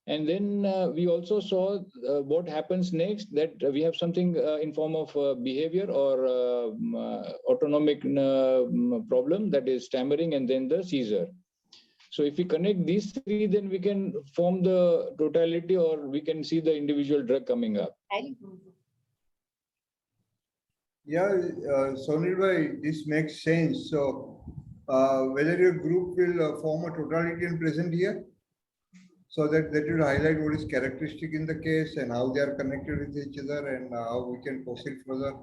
And then we also saw what happens next, that we have something in form of behavior or autonomic problem, that is stammering and then the seizure. So if we connect these three, then we can form the totality, or we can see the individual drug coming up. Yeah, Sonil bhai, this makes sense. So whether your group will form a totality and present here, so that will highlight what is characteristic in the case and how they are connected with each other, and how we can proceed further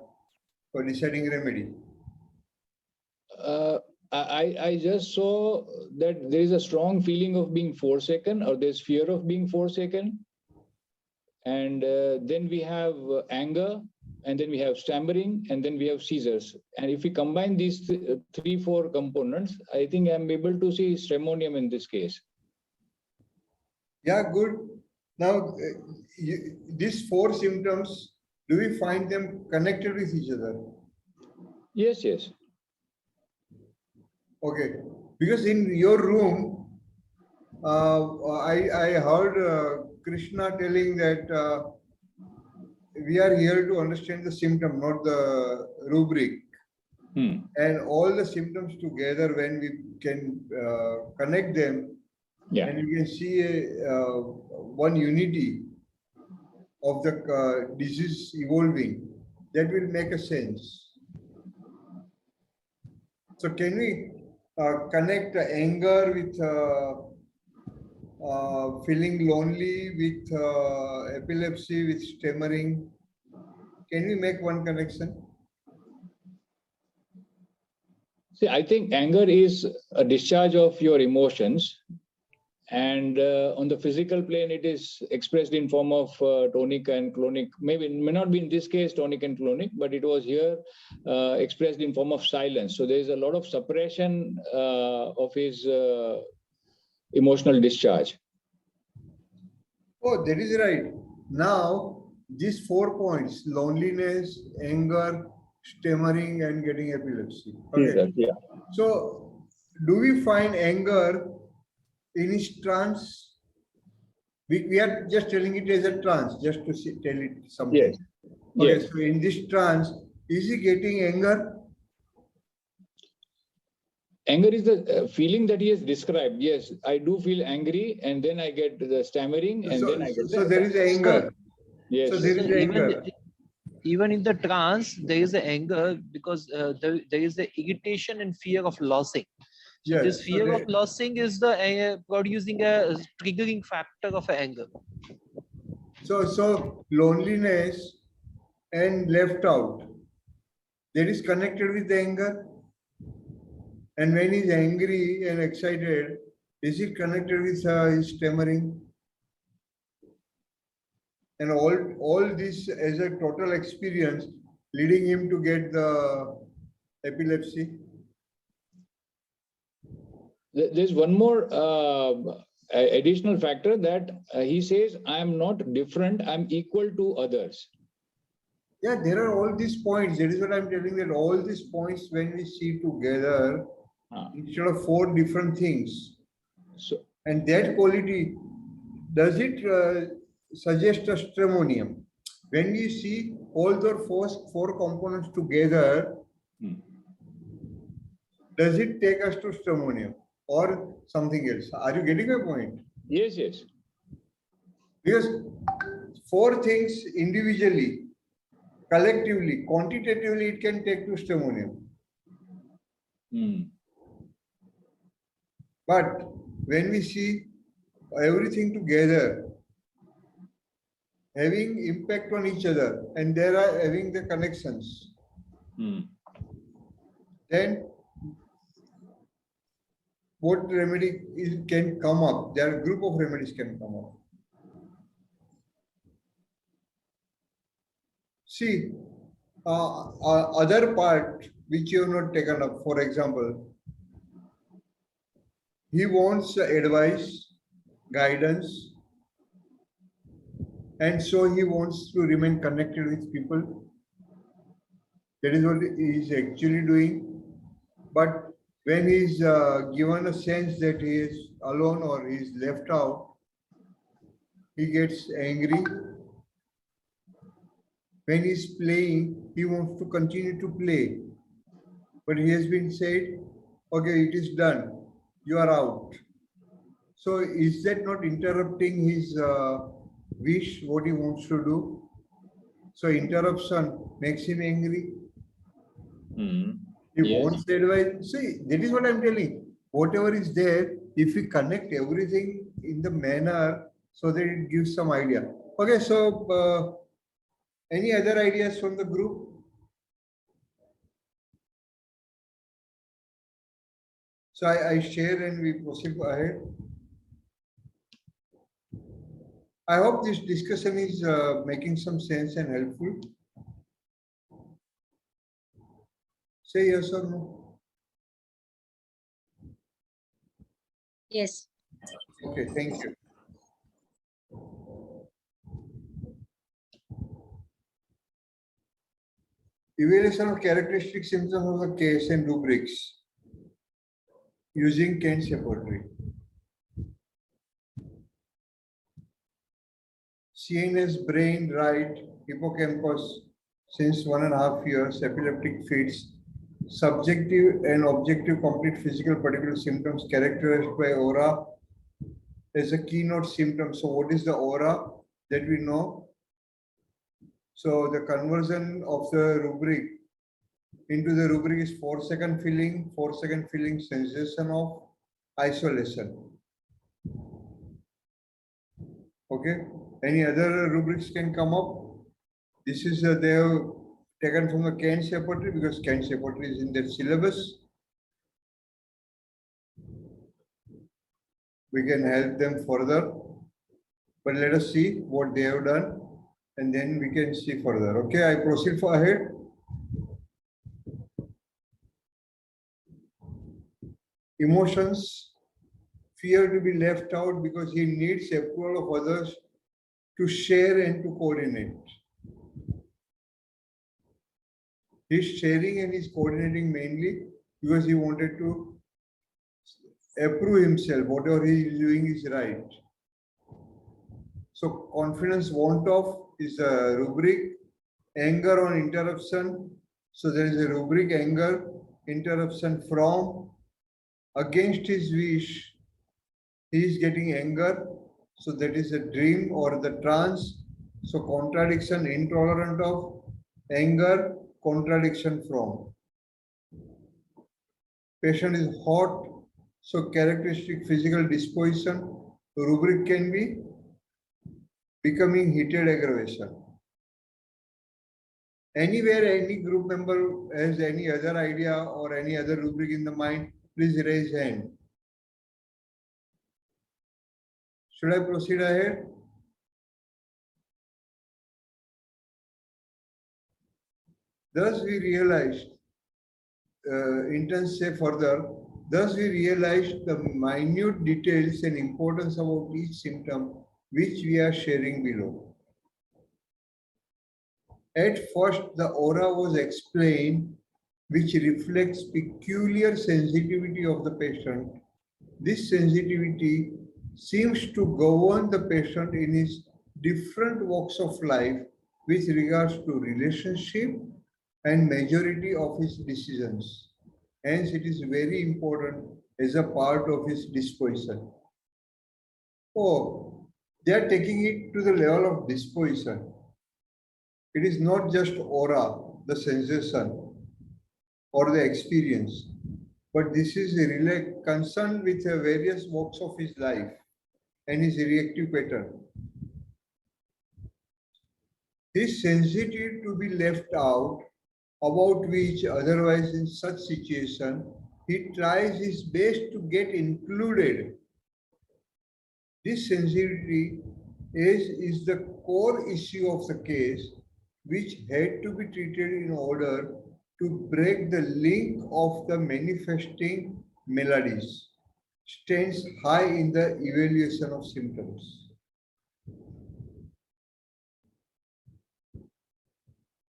for deciding remedy. I just saw that there is a strong feeling of being forsaken, or there's fear of being forsaken. And then we have anger, and then we have stammering, and then we have seizures. And if we combine these four components, I think I'm able to see stramonium in this case. Yeah, good. Now, these four symptoms, do we find them connected with each other? Yes, yes. Okay, because in your room, I heard Krishna telling that we are here to understand the symptom, not the rubric. And all the symptoms together, when we can connect them, and you can see one unity of the disease evolving, that will make a sense. So can we connect anger with feeling lonely, with epilepsy, with stammering? Can we make one connection? See, I think anger is a discharge of your emotions. And on the physical plane, it is expressed in form of tonic and clonic. Maybe it may not be in this case tonic and clonic, but it was here expressed in form of silence. So there is a lot of suppression of his emotional discharge. Oh, that is right. Now, these 4 points, loneliness, anger, stammering, and getting epilepsy. Okay. Yeah. So, do we find anger in his trance? We are just telling it as a trance, just to tell it something. Yes. Okay, Yes. so in this trance, is he getting anger? Anger is the feeling that he has described. Yes, I do feel angry, and then I get the stammering, and then I get So there is anger. Yes. So there is anger. Even in the trance, there is a anger because there is the irritation and fear of losing. So Yes, this so fear of losing is the producing a triggering factor of anger. So loneliness and left out, that is connected with anger. And when he's angry and excited, is it connected with his stammering? And all this as a total experience leading him to get the epilepsy. There's one more additional factor that he says, I am not different, I'm equal to others. Yeah, there are all these points. That is what I'm telling, that all these points, when we see together, instead of 4 different things. So, and that quality, does it suggest a stramonium? When we see all the 4 components together, does it take us to stramonium or something else? Are you getting my point? Yes, yes. Because 4 things individually, collectively, quantitatively, it can take to stramonium. But when we see everything together, having impact on each other, and there are having the connections, then what remedy can come up? There are a group of remedies can come up. See, other part which you have not taken up, for example, he wants advice, guidance, and so he wants to remain connected with people. That is what he is actually doing. But when he is given a sense that he is alone or he is left out, he gets angry. When he is playing, he wants to continue to play. But he has been said, okay, it is done. You are out. So is that not interrupting his wish, what he wants to do? So interruption makes him angry. He wants advice. See, that is what I'm telling. Whatever is there, if we connect everything in the manner so that it gives some idea. Okay, so any other ideas from the group? So I share and we proceed ahead. I hope this discussion is making some sense and helpful. Say yes or no. Yes. Okay, thank you. Evaluation of characteristic symptoms of the case and rubrics using Kent's repertory. CNS, brain, right, hippocampus, since 1.5 years, epileptic fits, subjective and objective complete physical particular symptoms characterized by aura as a keynote symptom. So what is the aura that we know? So the conversion of the rubric into the rubric is 4-second feeling, 4-second feeling, sensation of isolation. Okay, any other rubrics can come up? This is they have taken from the Kent's repertory because Kent's repertory is in their syllabus. we can help them further. But let us see what they have done, and then we can see further. Okay, I proceed for ahead. Emotions, fear to be left out because he needs approval of others to share and to coordinate. He's sharing and he's coordinating mainly because he wanted to approve himself, whatever he is doing is right. So confidence want of is a rubric, anger on interruption. So there is a rubric, anger, interruption from, against his wish, he is getting anger. So that is a dream or the trance. So contradiction, intolerant of, anger, contradiction from. Patient is hot, so characteristic physical disposition. Rubric can be becoming heated aggravation. Anywhere any group member has any other idea or any other rubric in the mind, please raise hand. Should I proceed ahead? Thus we realized, interns say further, thus we realized the minute details and importance about each symptom which we are sharing below. At first, the aura was explained, which reflects peculiar sensitivity of the patient. This sensitivity seems to govern the patient in his different walks of life with regards to relationship and majority of his decisions. Hence, it is very important as a part of his disposition. Oh, they are taking it to the level of disposition. It is not just aura, the sensation or the experience, but this is concerned with various walks of his life and his reactive pattern. His sensitivity to be left out, about which otherwise in such situation, he tries his best to get included. This sensitivity is the core issue of the case, which had to be treated in order to break the link of the manifesting melodies, stands high in the evaluation of symptoms.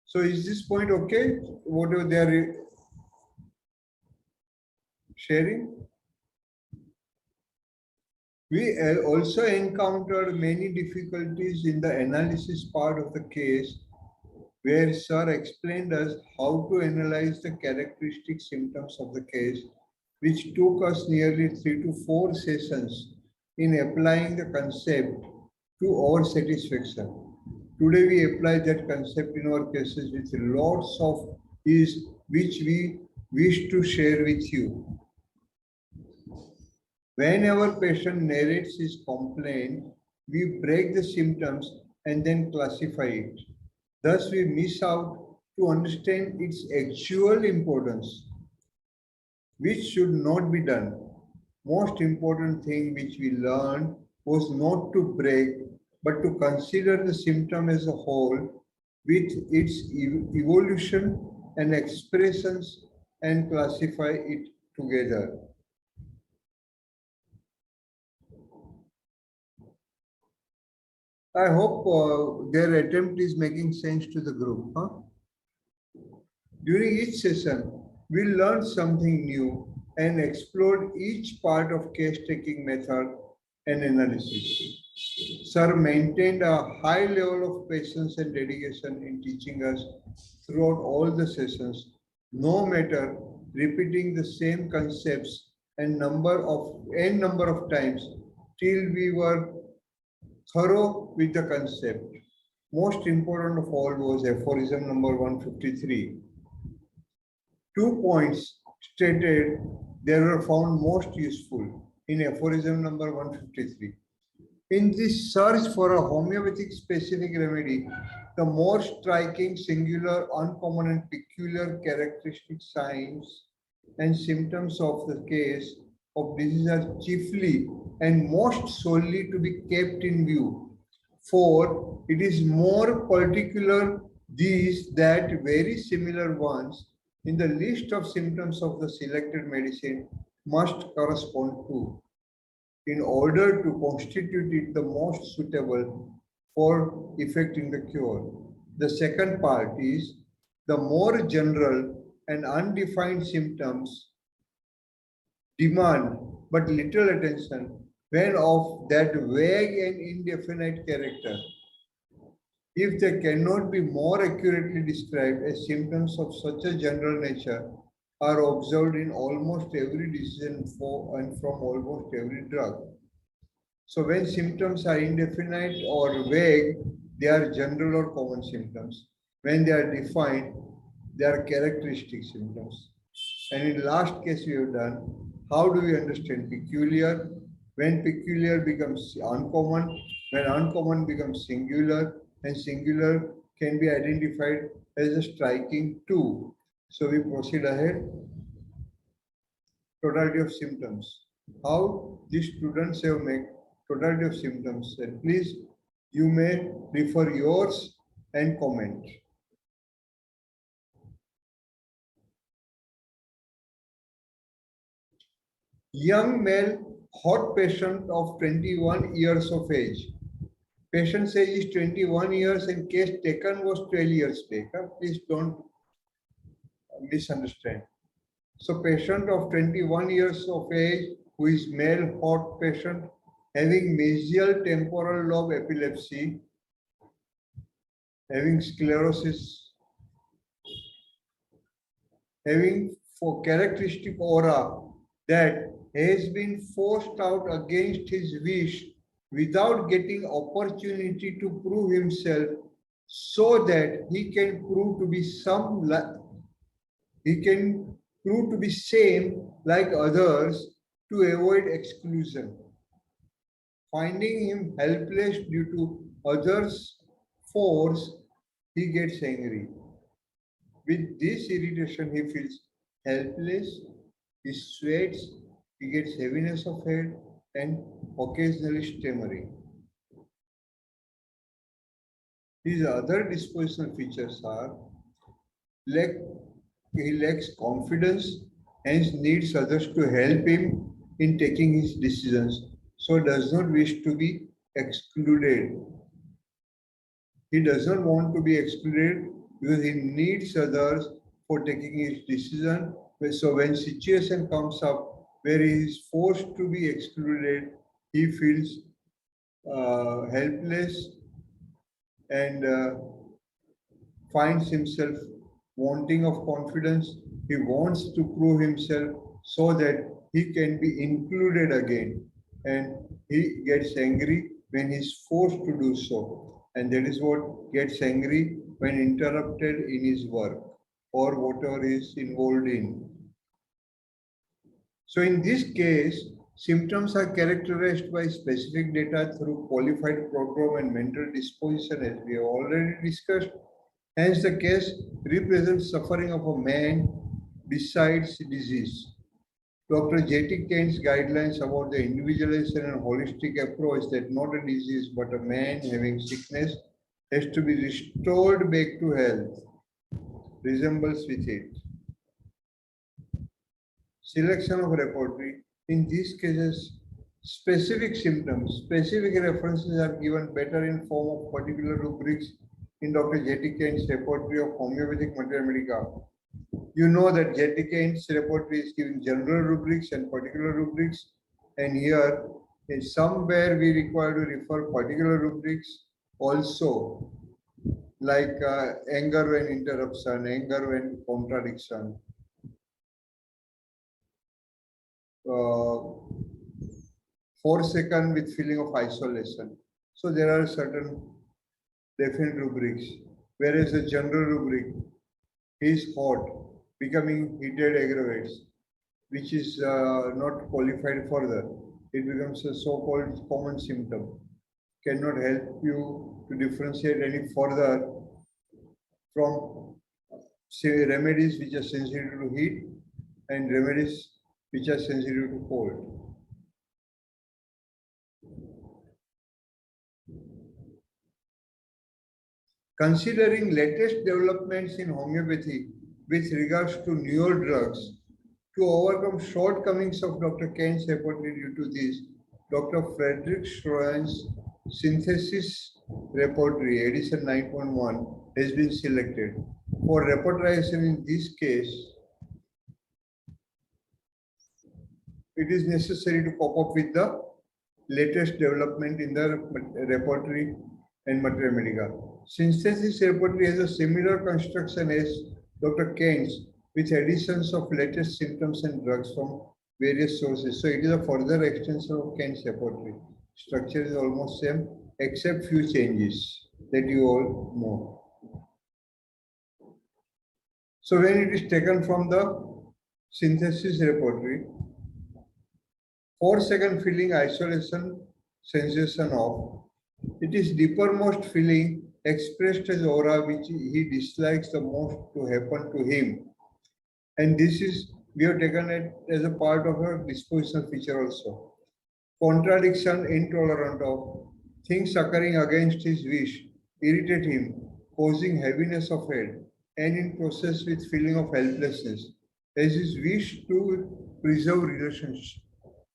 So is this point okay? Whatever they are sharing? We also encountered many difficulties in the analysis part of the case, where Sir explained us how to analyze the characteristic symptoms of the case, which took us nearly 3 to 4 sessions in applying the concept to our satisfaction. Today we apply that concept in our cases with lots of ease, which we wish to share with you. Whenever patient narrates his complaint, we break the symptoms and then classify it. Thus, we miss out to understand its actual importance, which should not be done. Most important thing which we learned was not to break, but to consider the symptom as a whole with its evolution and expressions and classify it together. I hope their attempt is making sense to the group. Huh? During each session, we learned something new and explored each part of case-taking method and analysis. Sir maintained a high level of patience and dedication in teaching us throughout all the sessions, no matter repeating the same concepts and number of times till we were thorough with the concept. Most important of all was aphorism number 153. 2 points stated they were found most useful in aphorism number 153. In this search for a homeopathic specific remedy, the more striking, singular, uncommon and peculiar characteristic signs and symptoms of the case of disease are chiefly and most solely to be kept in view. For it is more particular these that very similar ones in the list of symptoms of the selected medicine must correspond to, in order to constitute it the most suitable for effecting the cure. The second part is the more general and undefined symptoms demand but little attention when of that vague and indefinite character. If they cannot be more accurately described as symptoms of such a general nature are observed in almost every decision for and from almost every drug. So when symptoms are indefinite or vague, they are general or common symptoms. When they are defined, they are characteristic symptoms. And in last case we have done, how do we understand peculiar? When peculiar becomes uncommon, when uncommon becomes singular, and singular can be identified as a striking too. So we proceed ahead. Totality of symptoms. How these students have made totality of symptoms. And please, you may refer yours and comment. Young male hot patient of 21 years of age. Patient's age is 21 years and case taken was 12 years back. Please don't misunderstand. So patient of 21 years of age who is male hot patient having mesial temporal lobe epilepsy, having sclerosis, having for characteristic aura that has been forced out against his wish without getting opportunity to prove himself, so that he can prove to be same like others to avoid exclusion. Finding him helpless due to others' force, he gets angry. With this irritation, he feels helpless, he sweats, he gets heaviness of head, and occasionally stammering. His other dispositional features are he lacks confidence, hence needs others to help him in taking his decisions, so does not wish to be excluded. He does not want to be excluded because he needs others for taking his decision. So when situation comes up where he is forced to be excluded, he feels helpless and finds himself wanting of confidence. He wants to prove himself so that he can be included again, and he gets angry when he is forced to do so, and that is what gets angry when interrupted in his work or whatever he is involved in. So in this case, symptoms are characterized by specific data through qualified program and mental disposition, as we have already discussed. Hence, the case represents suffering of a man besides disease. Dr. J.T. Kane's guidelines about the individualization and holistic approach that not a disease but a man having sickness has to be restored back to health resembles with it. Selection of repertory. In these cases, specific symptoms, specific references are given better in form of particular rubrics in Dr. J.T. Kane's repertory of homeopathic materia medica. You know that J.T. Kane's repertory is giving general rubrics and particular rubrics, and here in somewhere we require to refer particular rubrics also, like anger when interruption, anger when contradiction, 4 seconds with feeling of isolation. So there are certain definite rubrics, whereas a general rubric is hot, becoming heated aggravates, which is not qualified further. It becomes a so-called common symptom. Cannot help you to differentiate any further from, say, remedies which are sensitive to heat and remedies which are sensitive to cold. Considering latest developments in homeopathy with regards to newer drugs, to overcome shortcomings of Dr. Kane's repertoire due to this, Dr. Frederick Schroen's synthesis repertoire, edition 9.1, has been selected. For repertorization in this case, it is necessary to pop up with the latest development in the repertoire and materia medica. Synthesis repertoire has a similar construction as Dr. Kane's, with additions of latest symptoms and drugs from various sources. So it is a further extension of Kane's repertoire. Structure is almost same, except few changes that you all know. So when it is taken from the synthesis repertoire, 4-second feeling isolation sensation of, it is deepermost feeling expressed as aura which he dislikes the most to happen to him. And this is, we have taken it as a part of a dispositional feature also. Contradiction, intolerant of, things occurring against his wish, irritate him, causing heaviness of head, and in process with feeling of helplessness, as his wish to preserve relationship.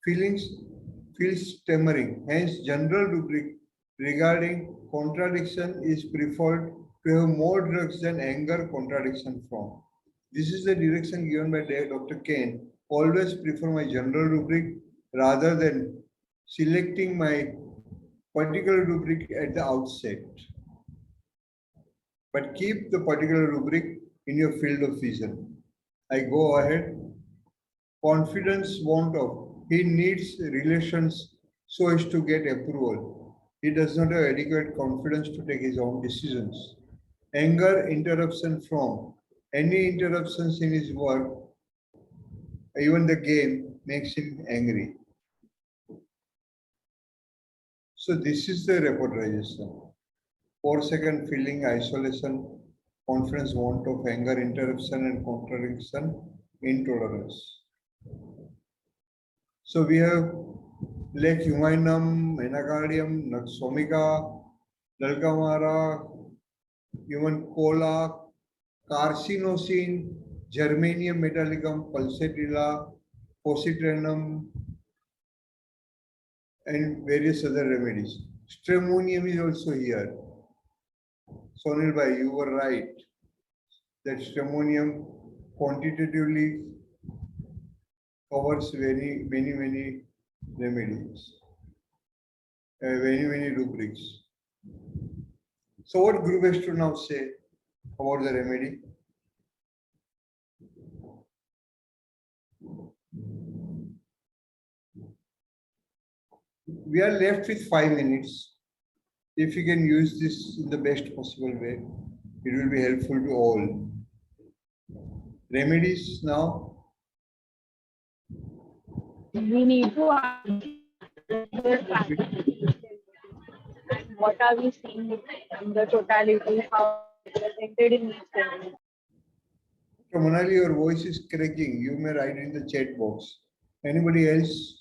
Feels stammering, hence general rubric regarding contradiction is preferred to have more drugs than anger contradiction from. This is the direction given by Dr. Kane. Always prefer my general rubric rather than selecting my particular rubric at the outset. But keep the particular rubric in your field of vision. I go ahead. Confidence want of. He needs relations so as to get approval. He does not have adequate confidence to take his own decisions. Anger, interruption from. Any interruptions in his work, even the game, makes him angry. So this is the repertorization. 4-second feeling, isolation, confidence, want of, anger, interruption, and contradiction, intolerance. So we have Lac-h, Menacardium, Naxomica, Dalgamara, human cola, carcinosine, Germanium metallicum, pulsatilla, positranum, and various other remedies. Stramonium is also here. Sonil bhai, you were right that stramonium quantitatively covers many remedies, many rubrics. So what group has to now say about the remedy? We are left with 5 minutes. If you can use this in the best possible way, it will be helpful to all. Remedies now. We need to and what are we seeing in the totality, how presented in each remedy. So Manali, your voice is cracking. You may write in the chat box. Anybody else?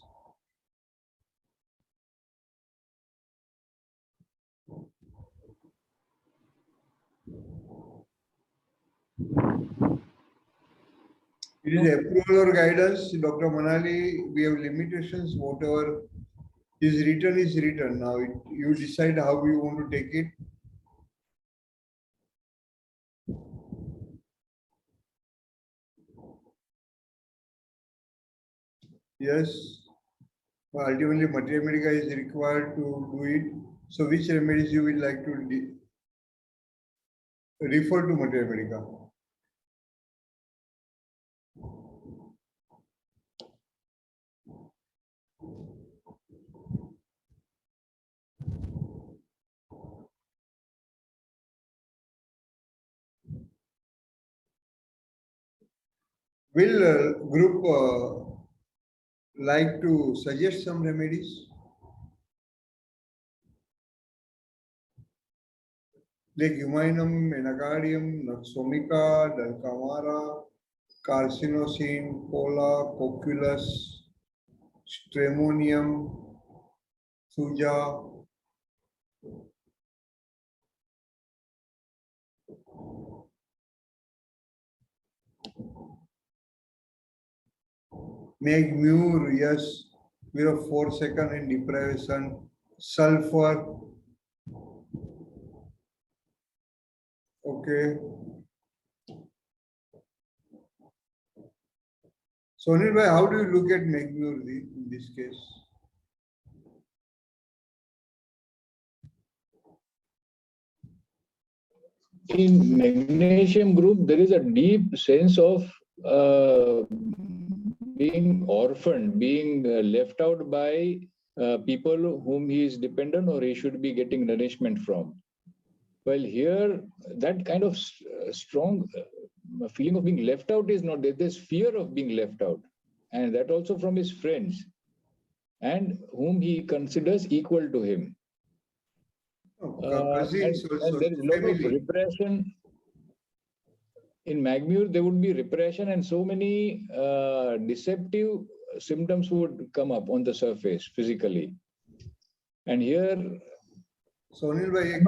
It is approval or guidance. Dr. Manali, we have limitations. Whatever is written. Now you decide how you want to take it. Yes. Well, ultimately, materia medica is required to do it. So which remedies you would like to refer to materia medica? Will group like to suggest some remedies? Like Huminum, Menacardium, Naxomica, Dalcamara, carcinosine, cola, cocculus, stramonium, thuja. Megmure, yes, we have 4 seconds in deprivation. Sulfur, okay. Sonil bhai, how do you look at Megmure in this case? In magnesium group, there is a deep sense of being orphaned, being left out by people whom he is dependent or he should be getting nourishment from. Well, here, that kind of strong feeling of being left out is not there. There's fear of being left out. And that also from his friends and whom he considers equal to him. And there is a lot of repression. In Megmure, there would be repression and so many deceptive symptoms would come up on the surface physically. And here, Sonil bhai,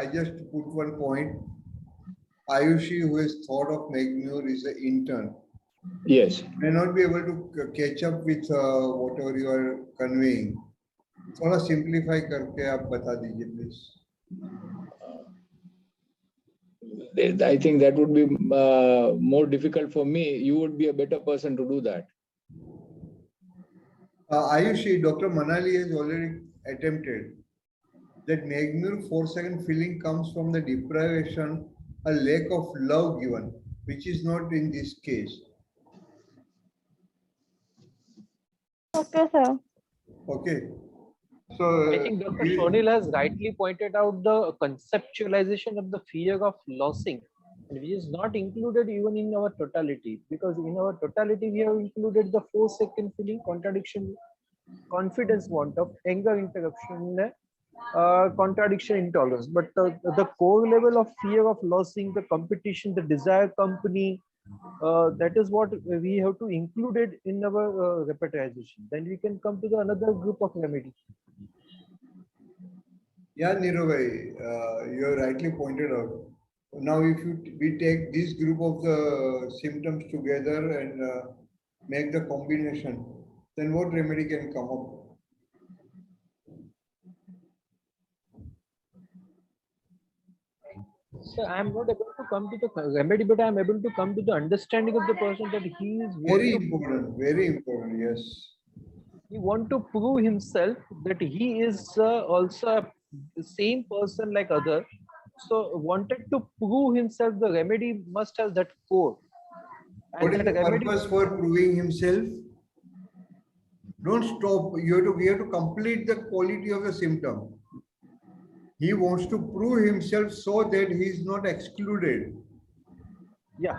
I just put one point. Ayushi, who has thought of Megmure, is an intern. Yes. May not be able to catch up with whatever you are conveying. थोड़ा simplify करके आप बता दीजिए, please. I think that would be more difficult for me. You would be a better person to do that. Ayushi, Dr. Manali has already attempted that Megmure 4-second feeling comes from the deprivation, a lack of love given, which is not in this case. Okay, sir. Okay. So I think Dr. Sonil has rightly pointed out the conceptualization of the fear of losing, which is not included even in our totality, because in our totality we have included the 4-second feeling, contradiction, confidence want of, anger interruption, contradiction intolerance. But the core level of fear of losing, the competition, the desire company, that is what we have to include it in our repertorization. Then we can come to the another group of remedies. Yeah, Nirubhai, you have rightly pointed out. Now, if we take this group of the symptoms together and make the combination, then what remedy can come up? So I am not able to come to the remedy, but I am able to come to the understanding of the person that he is very important, yes. He want to prove himself that he is also the same person like other. So wanted to prove himself, the remedy must have that core. And what is the purpose for proving himself? Don't stop. We have to complete the quality of the symptom. He wants to prove himself so that he is not excluded. Yeah,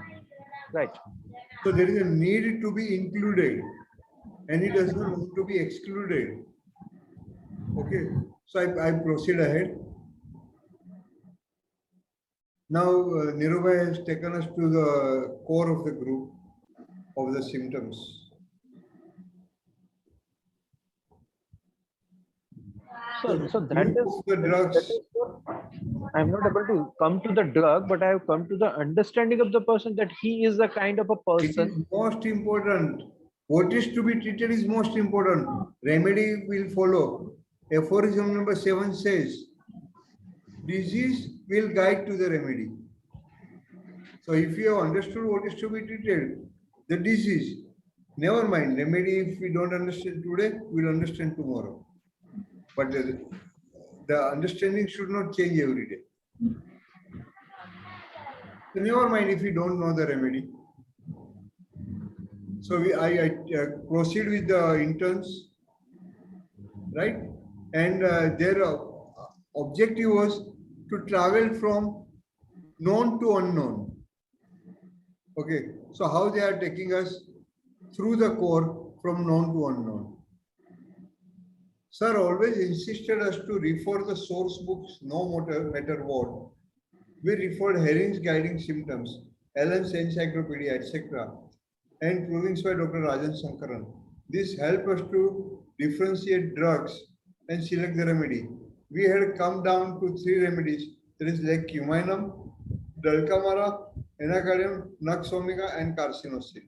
right. So there is a need to be included, and he does not want to be excluded. Okay, so I proceed ahead. Now, Nirubhai has taken us to the core of the group of the symptoms. So that is the drugs. I'm not able to come to the drug, but I have come to the understanding of the person that he is the kind of a person. It is most important. What is to be treated is most important. Remedy will follow. Aphorism number 7 says, disease will guide to the remedy. So if you have understood what is to be treated, the disease, never mind, remedy if we don't understand today, we'll understand tomorrow. But the understanding should not change every day. So never mind if we don't know the remedy. So I proceed with the interns, right? And their objective was to travel from known to unknown. Okay, so how they are taking us through the core from known to unknown. Sir always insisted us to refer the source books, no matter what. We referred Herring's Guiding Symptoms, Allen's Encyclopedia, etc. and provings by Dr. Rajan Sankaran. This helped us to differentiate drugs and select the remedy. We had come down to 3 remedies, that is Lac-huminum, Dulcamara, Anacardium, Nux vomica, and carcinosin.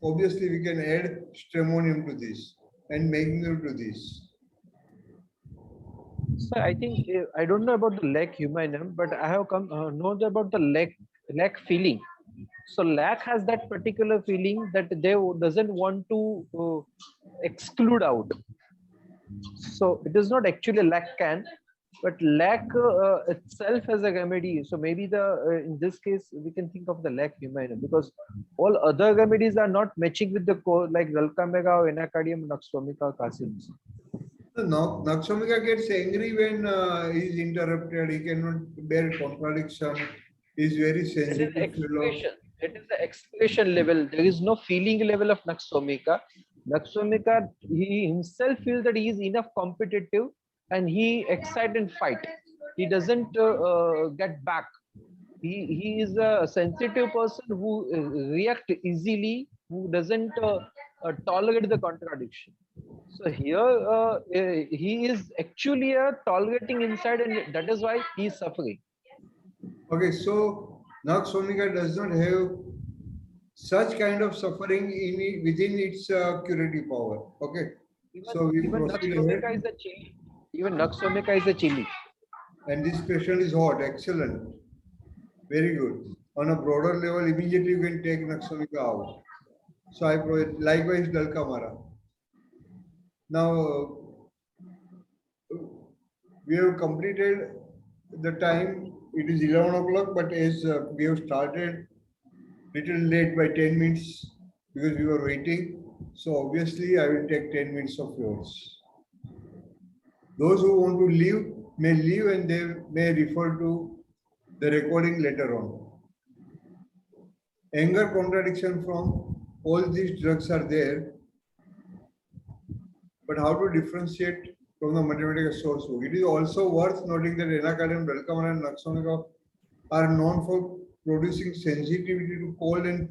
Obviously, we can add stramonium to this and magnesium to this. So I think I don't know about the Lac-huminum, but I have come know about the Lac feeling. So Lac has that particular feeling that they doesn't want to exclude out. So it is not actually Lac-can, but Lac itself has a remedy. So maybe the in this case we can think of the Lac-huminum, because all other remedies are not matching with the core, like Dulcamara or Anacardium, Nux vomica, or carcinosin. Nux vomica gets angry when he is interrupted. He cannot bear contradiction. He is very sensitive. It is the expression level. There is no feeling level of Nux vomica. Nux vomica, he himself feels that he is enough competitive and he excite and fight. He doesn't get back. He is a sensitive person who react easily, who doesn't tolerate the contradiction. So here he is actually tolerating inside, and that is why he is suffering. Okay, so Nux vomica does not have such kind of suffering within its curative power. Okay, so we proceed ahead. Even Nux vomica is a chili. And this patient is hot. Excellent. Very good. On a broader level, immediately you can take Nux vomica out. So I provide likewise Dulcamara. Now we have completed the time. It is 11 o'clock, but as we have started little late by 10 minutes because we were waiting. So obviously I will take 10 minutes of yours. Those who want to leave may leave and they may refer to the recording later on. Anger contradiction from all these drugs are there, but how to differentiate from the mathematical source book? It is also worth noting that Anacardium, Dulcamara, and Nux vomica are known for producing sensitivity to cold and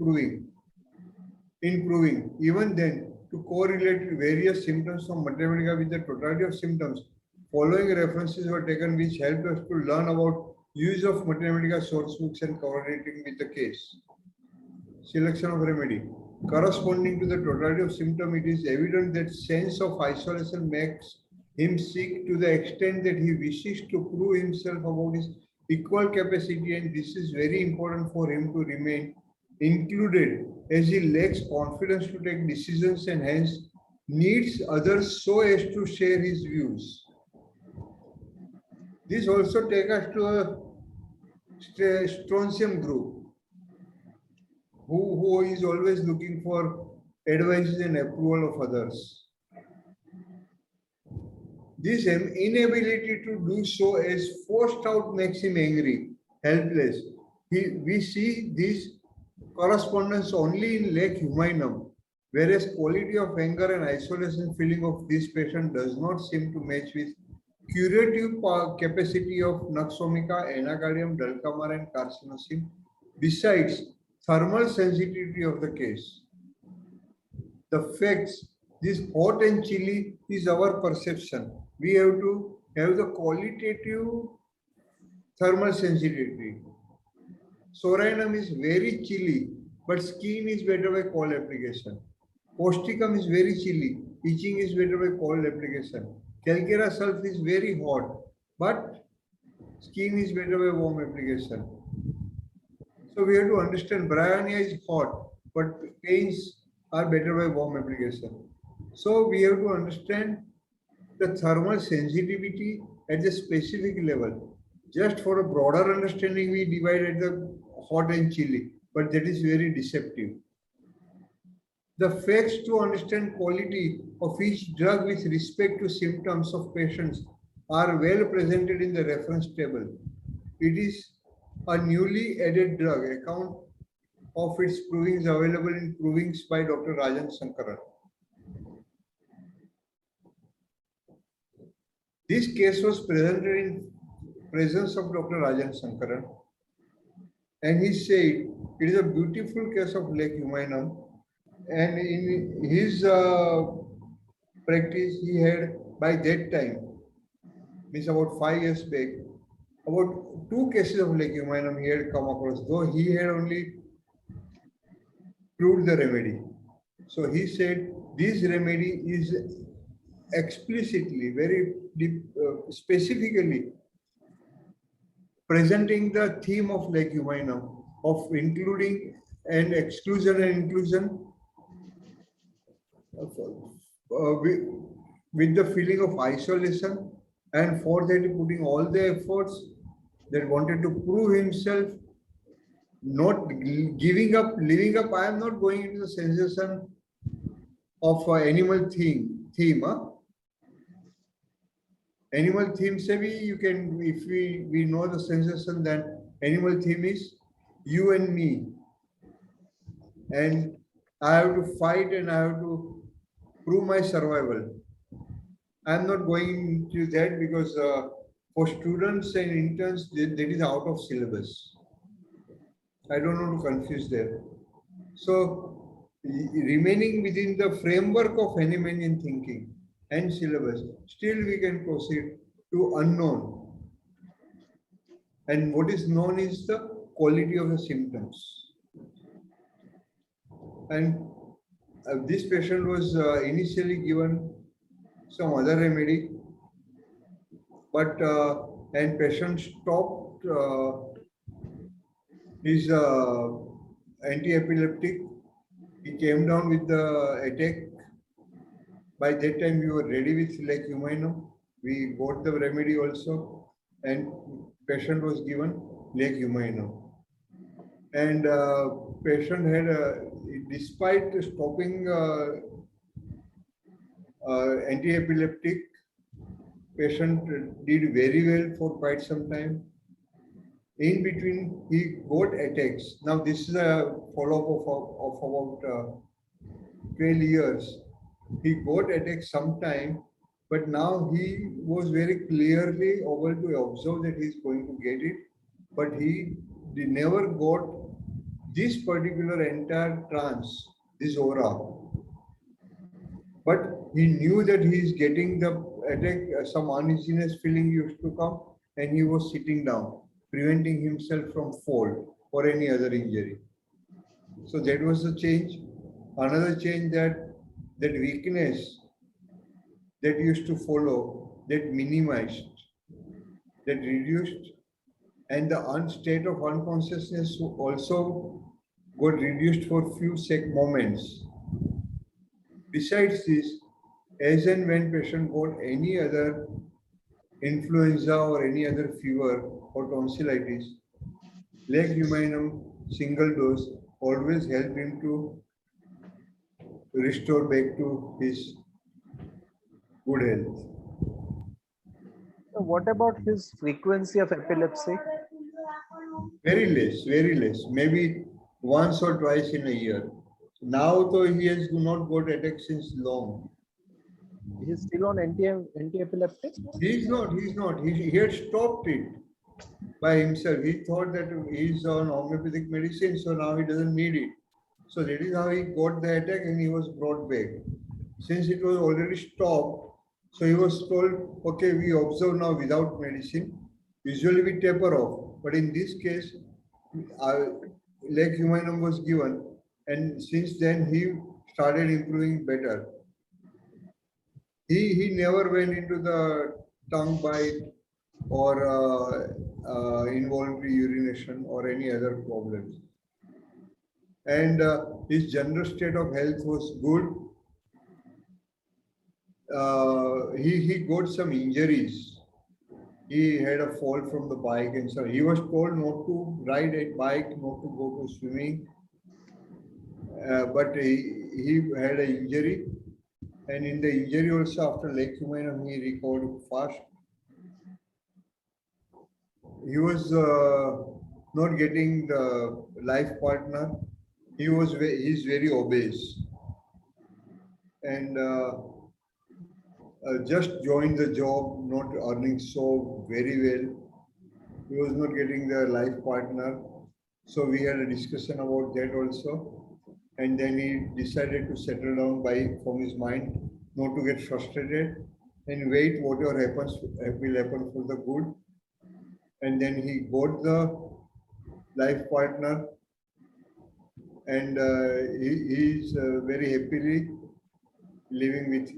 improving. Even then, to correlate various symptoms from mathematica with the totality of symptoms, following references were taken which helped us to learn about use of mathematica source books and correlating with the case. Selection of remedy. Corresponding to the totality of symptom, it is evident that sense of isolation makes him sick to the extent that he wishes to prove himself about his equal capacity, and this is very important for him to remain included as he lacks confidence to take decisions and hence needs others so as to share his views. This also takes us to a strontium group who is always looking for advice and approval of others. This inability to do so as forced out makes him angry, helpless. We see this correspondence only in Lac-huminum, whereas quality of anger and isolation feeling of this patient does not seem to match with curative capacity of Nux vomica, Anacardium, Dulcamara, and carcinosin, besides thermal sensitivity of the case. The facts, this hot and chilly is our perception. We have to have the qualitative thermal sensitivity. Sorinum is very chilly, but skin is better by cold application. Causticum is very chilly, itching is better by cold application. Calcarea sulf is very hot, but skin is better by warm application. So we have to understand bryonia is hot, but pains are better by warm application. So we have to understand the thermal sensitivity at the specific level. Just for a broader understanding, we divide at the hot and chilly, but that is very deceptive. The facts to understand quality of each drug with respect to symptoms of patients are well presented in the reference table. It is a newly added drug. Account of its provings available in provings by Dr. Rajan Sankaran. This case was presented in presence of Dr. Rajan Sankaran, and he said it is a beautiful case of Lac-huminum And in his practice, he had by that time, means about 5 years back, about 2 cases of leguminum he had come across, though he had only proved the remedy. So he said this remedy is explicitly, very deep, specifically presenting the theme of leguminum, of including and exclusion and inclusion with the feeling of isolation, and for that putting all the efforts that wanted to prove himself, not giving up, living up. I am not going into the sensation of animal theme. Animal theme, say you can, if we know the sensation, that animal theme is you and me, and I have to fight and I have to prove my survival. I'm not going into that because for students and interns, that is out of syllabus. I don't want to confuse that. So, remaining within the framework of Hahnemannian thinking and syllabus, still we can proceed to unknown. And what is known is the quality of the symptoms. And this patient was initially given some other remedy, but and patient stopped his anti-epileptic. He came down with the attack. By that time, we were ready with leguminum. We got the remedy also, and patient was given leguminum. And patient had, despite stopping anti-epileptic, patient did very well for quite some time. In between, he got attacks. Now, this is a follow-up of about 12 years. He got attacks sometime, but now he was very clearly able to observe that he's going to get it, but he never got this particular entire trance, this aura. But he knew that he is getting the attack, some uneasiness feeling used to come, and he was sitting down, preventing himself from fall or any other injury. So that was the change. Another change, that weakness that used to follow, that minimized, that reduced, and the state of unconsciousness also got reduced for few moments. Besides this, as and when patient got any other influenza or any other fever or tonsillitis, leguminum single dose always helped him to restore back to his good health. So what about his frequency of epilepsy? Very less, maybe once or twice in a year. Now, though, he has not got attacks since long. He's still on anti-epileptic? He's not. He had stopped it by himself. He thought that he's on homeopathic medicine, so now he doesn't need it. So that is how he got the attack and he was brought back. Since it was already stopped, so he was told, okay, we observe now without medicine. Usually we taper off, but in this case, leguminum was given, and since then he started improving better. He never went into the tongue bite or involuntary urination or any other problems. And his general state of health was good. He got some injuries. He had a fall from the bike, and so he was told not to ride a bike, not to go to swimming. But he had an injury, and in the injury also after leguminum he recovered fast. He was not getting the life partner. He's very obese, and just joined the job, not earning so very well. He was not getting the life partner. So we had a discussion about that also. and then he decided to settle down from his mind, not to get frustrated, and wait whatever happens will happen for the good. And then he got the life partner, and he is very happily living with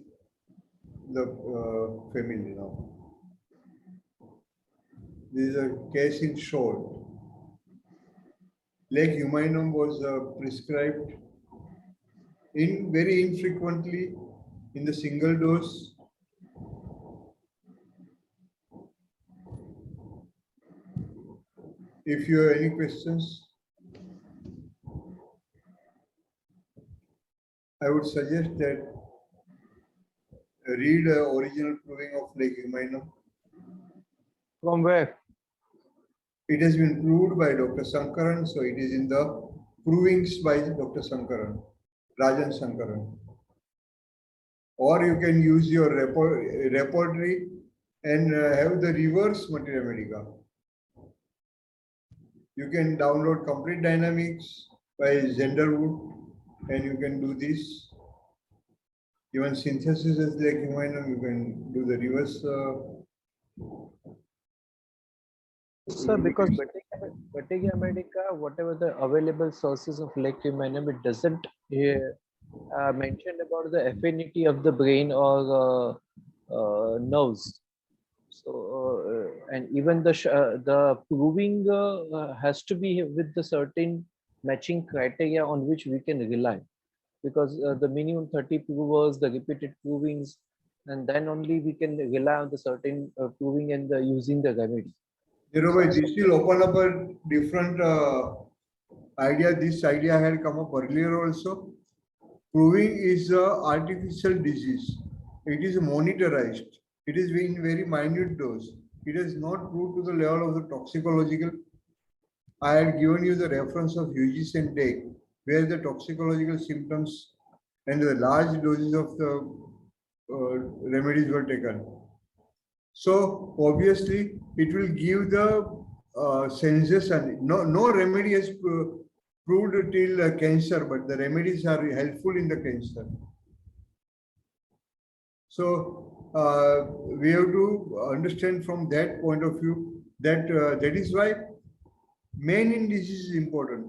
the family now. This is a case in short. Lac-h was prescribed very infrequently in the single dose. If you have any questions, I would suggest that read original proving of Lac-h. From where? It has been proved by Dr. Sankaran, so it is in the provings by Dr. Sankaran, Rajan Sankaran. Or you can use your repertory and have the reverse materia medica. You can download complete dynamics by Zenderwood, and you can do this. Even synthesis is like Lac-h, you can do the reverse. Sir, because Materia Medica, whatever the available sources of Lac-h, it doesn't mention about the affinity of the brain or nerves. So, and even the proving has to be with the certain matching criteria on which we can rely, because the minimum 30 provers, the repeated provings, and then only we can rely on the certain proving and using the remedy. This will open up a different idea. This idea had come up earlier also. Proving is an artificial disease. It is monitorized. It is in very minute dose. It is not proved to the level of the toxicological. I had given you the reference of Hughes and Dake, where the toxicological symptoms and the large doses of the remedies were taken. So obviously, it will give the sensation. No remedy is proved till cancer, but the remedies are helpful in the cancer. So we have to understand from that point of view that that is why main in disease is important.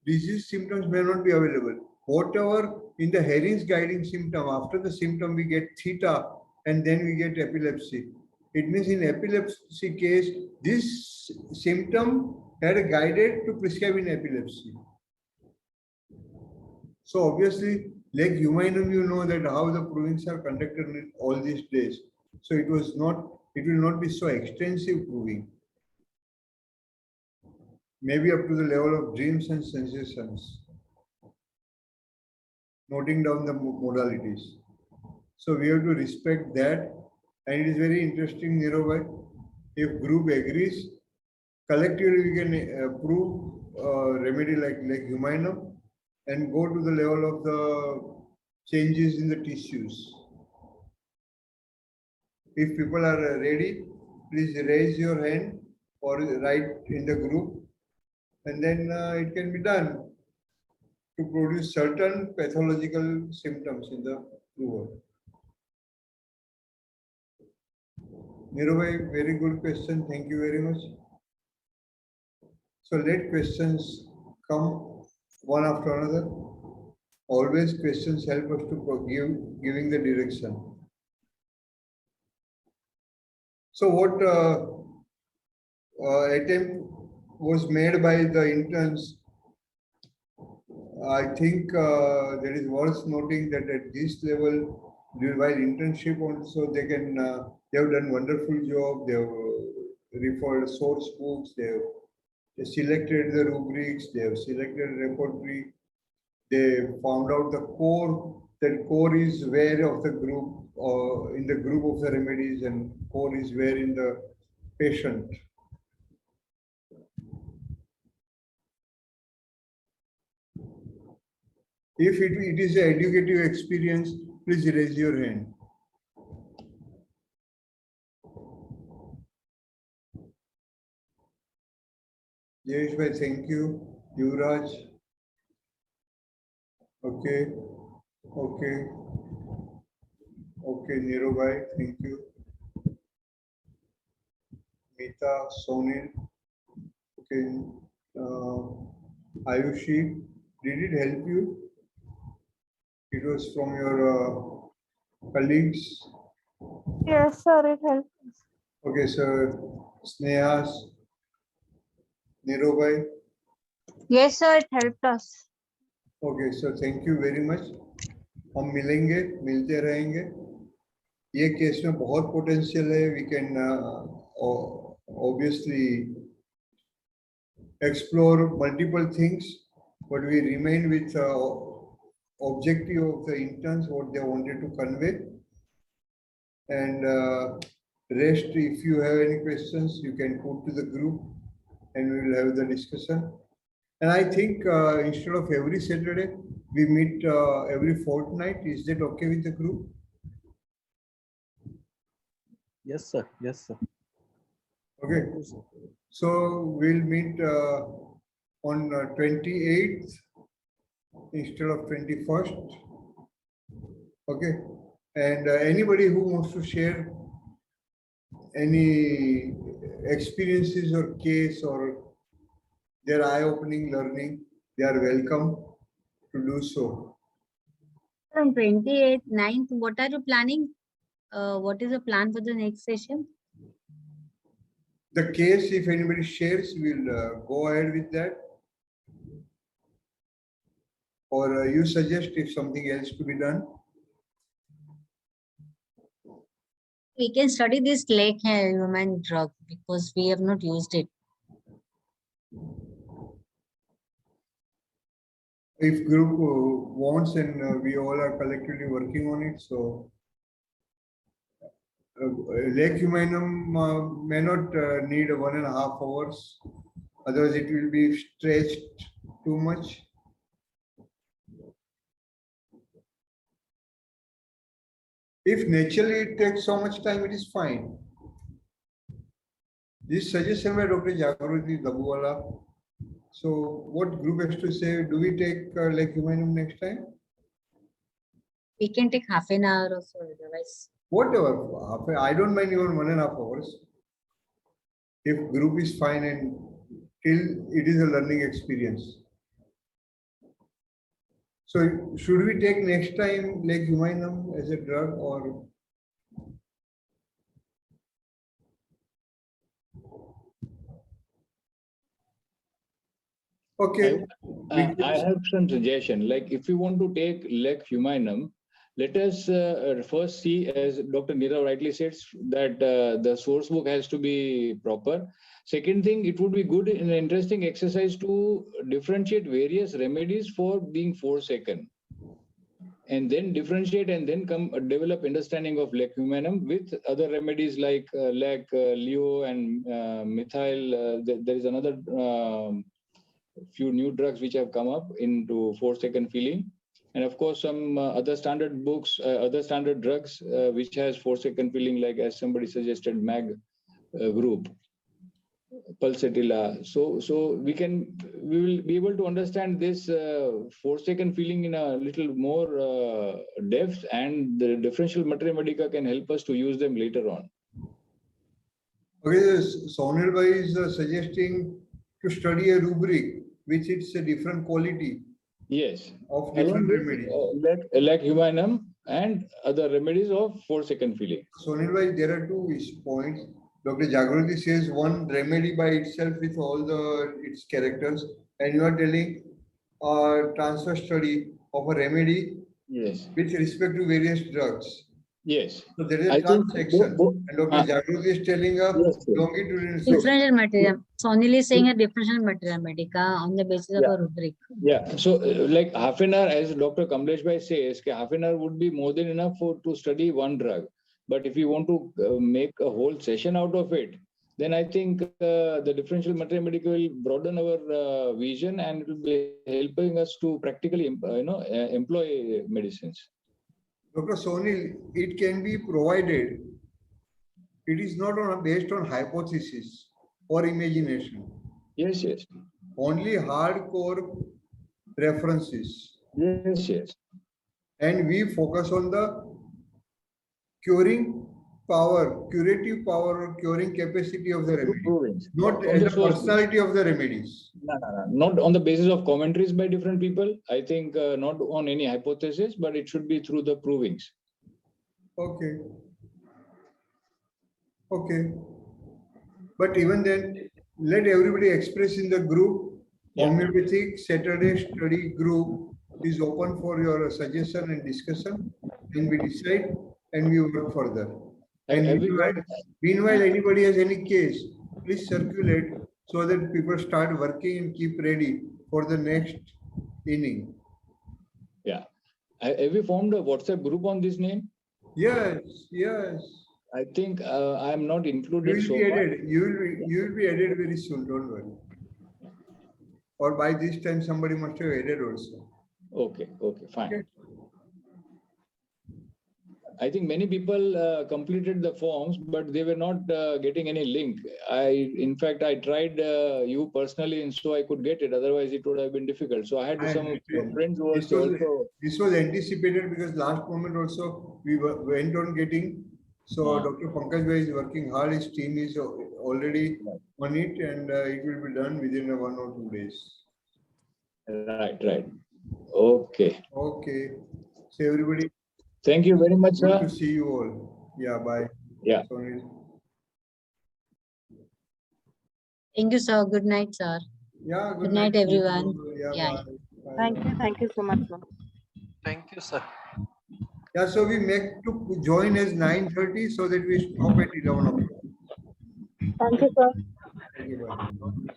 Disease symptoms may not be available. Whatever in the Herring's guiding symptom, after the symptom we get theta and then we get epilepsy. It means in epilepsy case, this symptom had a guided to prescribe in epilepsy. So obviously, like humanum, you know that how the provings are conducted in all these days. So it will not be so extensive proving. Maybe up to the level of dreams and sensations. Noting down the modalities. So we have to respect that. And it is very interesting, Nirobhai. If group agrees, collectively we can prove remedy like humanum and go to the level of the changes in the tissues. If people are ready, please raise your hand or write in the group, and then it can be done to produce certain pathological symptoms in the world. Nirobhai, very good question. Thank you very much. So let questions come one after another. Always questions help us to giving the direction. So what attempt was made by the interns? I think that is worth noting that at this level, while internship also, they have done wonderful job. They have referred source books. They have selected the rubrics. They have selected repertory. They found out the core. That core is where of the group, in the group of the remedies, and core is where in the patient. If it is an educative experience, please raise your hand. Jayesh bhai, thank you. Yuvraj. Okay, okay, okay, Nirubhai, thank you. Mehta, Sonil, okay, Ayushi, did it help you? It was from your colleagues. Yes, sir, it helps. Okay, sir. Snehas, Nirubhai. Yes, sir, it helped us. Okay, so thank you very much. हम मिलेंगे, मिलते रहेंगे. ये case में बहुत potential है. We can obviously explore multiple things, but we remain with objective of the interns, what they wanted to convey. And rest, if you have any questions, you can put to the group and we will have the discussion. And I think instead of every Saturday, we meet every fortnight. Is that okay with the group? Yes, sir. Yes, sir. Okay. So we'll meet on 28th instead of 21st. Okay. And anybody who wants to share any experiences or case or their eye-opening learning, they are welcome to do so. On 28th, 9th, what are you planning? What is the plan for the next session? The case, if anybody shares, we'll go ahead with that. Or you suggest if something else to be done. We can study this Lac-h human drug because we have not used it. If group wants and we all are collectively working on it, so Lac-h humanum may not need 1.5 hours, otherwise it will be stretched too much. If naturally it takes so much time, it is fine. This suggestion by Dr. Jagruti Dabuwala. So what group has to say? Do we take Lac-h humanum next time? We can take half an hour or so, otherwise. Whatever. I don't mind even 1.5 hours. If group is fine and till it is a learning experience. So should we take next time Lac-h humanum as a drug or? Okay. I have some suggestion. Like if you want to take Lac-h humanum, let us first see, as Dr. Nira rightly says, that the source book has to be proper. Second thing, it would be good and interesting exercise to differentiate various remedies for being forsaken. And then differentiate and then develop understanding of Lac-h humanum with other remedies like Lac, Leo and methyl. There is another few new drugs which have come up into forsaken feeling. And of course, some other standard books, other standard drugs, which has forsaken feeling, like as somebody suggested, MAG group, pulsatilla. So we will be able to understand this forsaken feeling in a little more depth, and the differential materia medica can help us to use them later on. Okay, Sonil Bhai is suggesting to study a rubric which it's a different quality. Yes. Of different remedies. Lac humanum and other remedies of forsaken feeling. Sonil Bhai, there are two points. Dr. Jagruti says one remedy by itself with all its characters, and you are telling transfer study of a remedy, yes, with respect to various drugs. Yes. So there is a transaction. And Dr. Jagruti is telling a longitudinal section. Differential material. Sonil is saying a differential material medica on the basis of a rubric. Yeah. So like half an hour, as Dr. Kamlesh Bhai says, half an hour would be more than enough to study one drug. But if you want to make a whole session out of it, then I think the differential material medica will broaden our vision, and it will be helping us to practically employ medicines. Dr. Sonil, it can be provided. It is not based on hypothesis or imagination. Yes, yes. Only hardcore references. Yes, yes. And we focus on the curing power, curative power or curing capacity of the remedy, Provings. not From as the the source. personality of the remedies. No, no, no. Not on the basis of commentaries by different people. I think not on any hypothesis, but it should be through the provings. Okay. Okay. But even then, let everybody express in the group. Yeah. Homeopathic Saturday study group is open for your suggestion and discussion, and we decide and we work further. And meanwhile, anybody has any case, please circulate so that people start working and keep ready for the next inning. Yeah. Have you formed a WhatsApp group on this name? Yes, yes. I think I am not You included will so be much. added. You will be added very soon. Don't worry. Or by this time, somebody must have added also. Okay, okay, fine. Okay. I think many people completed the forms, but they were not getting any link. In fact, I tried you personally, and so I could get it. Otherwise, it would have been difficult. So I had some friends who also. This was anticipated because last moment also we went on getting. So Dr. Pankaj Bhai is working hard. His team is already on it, and it will be done within 1 or 2 days. Right, right. Okay. Okay. So everybody. Thank you very much, Good sir. to see you all. Yeah, bye. Yeah. Sonil. Thank you, sir. Good night, sir. Yeah, Good night, everyone. Yeah, Yeah. bye. Thank you so much, sir. Thank you, sir. Yeah, so we make to join as 9:30 so that we stop at 11 o'clock. Thank you, sir. Thank you, bye.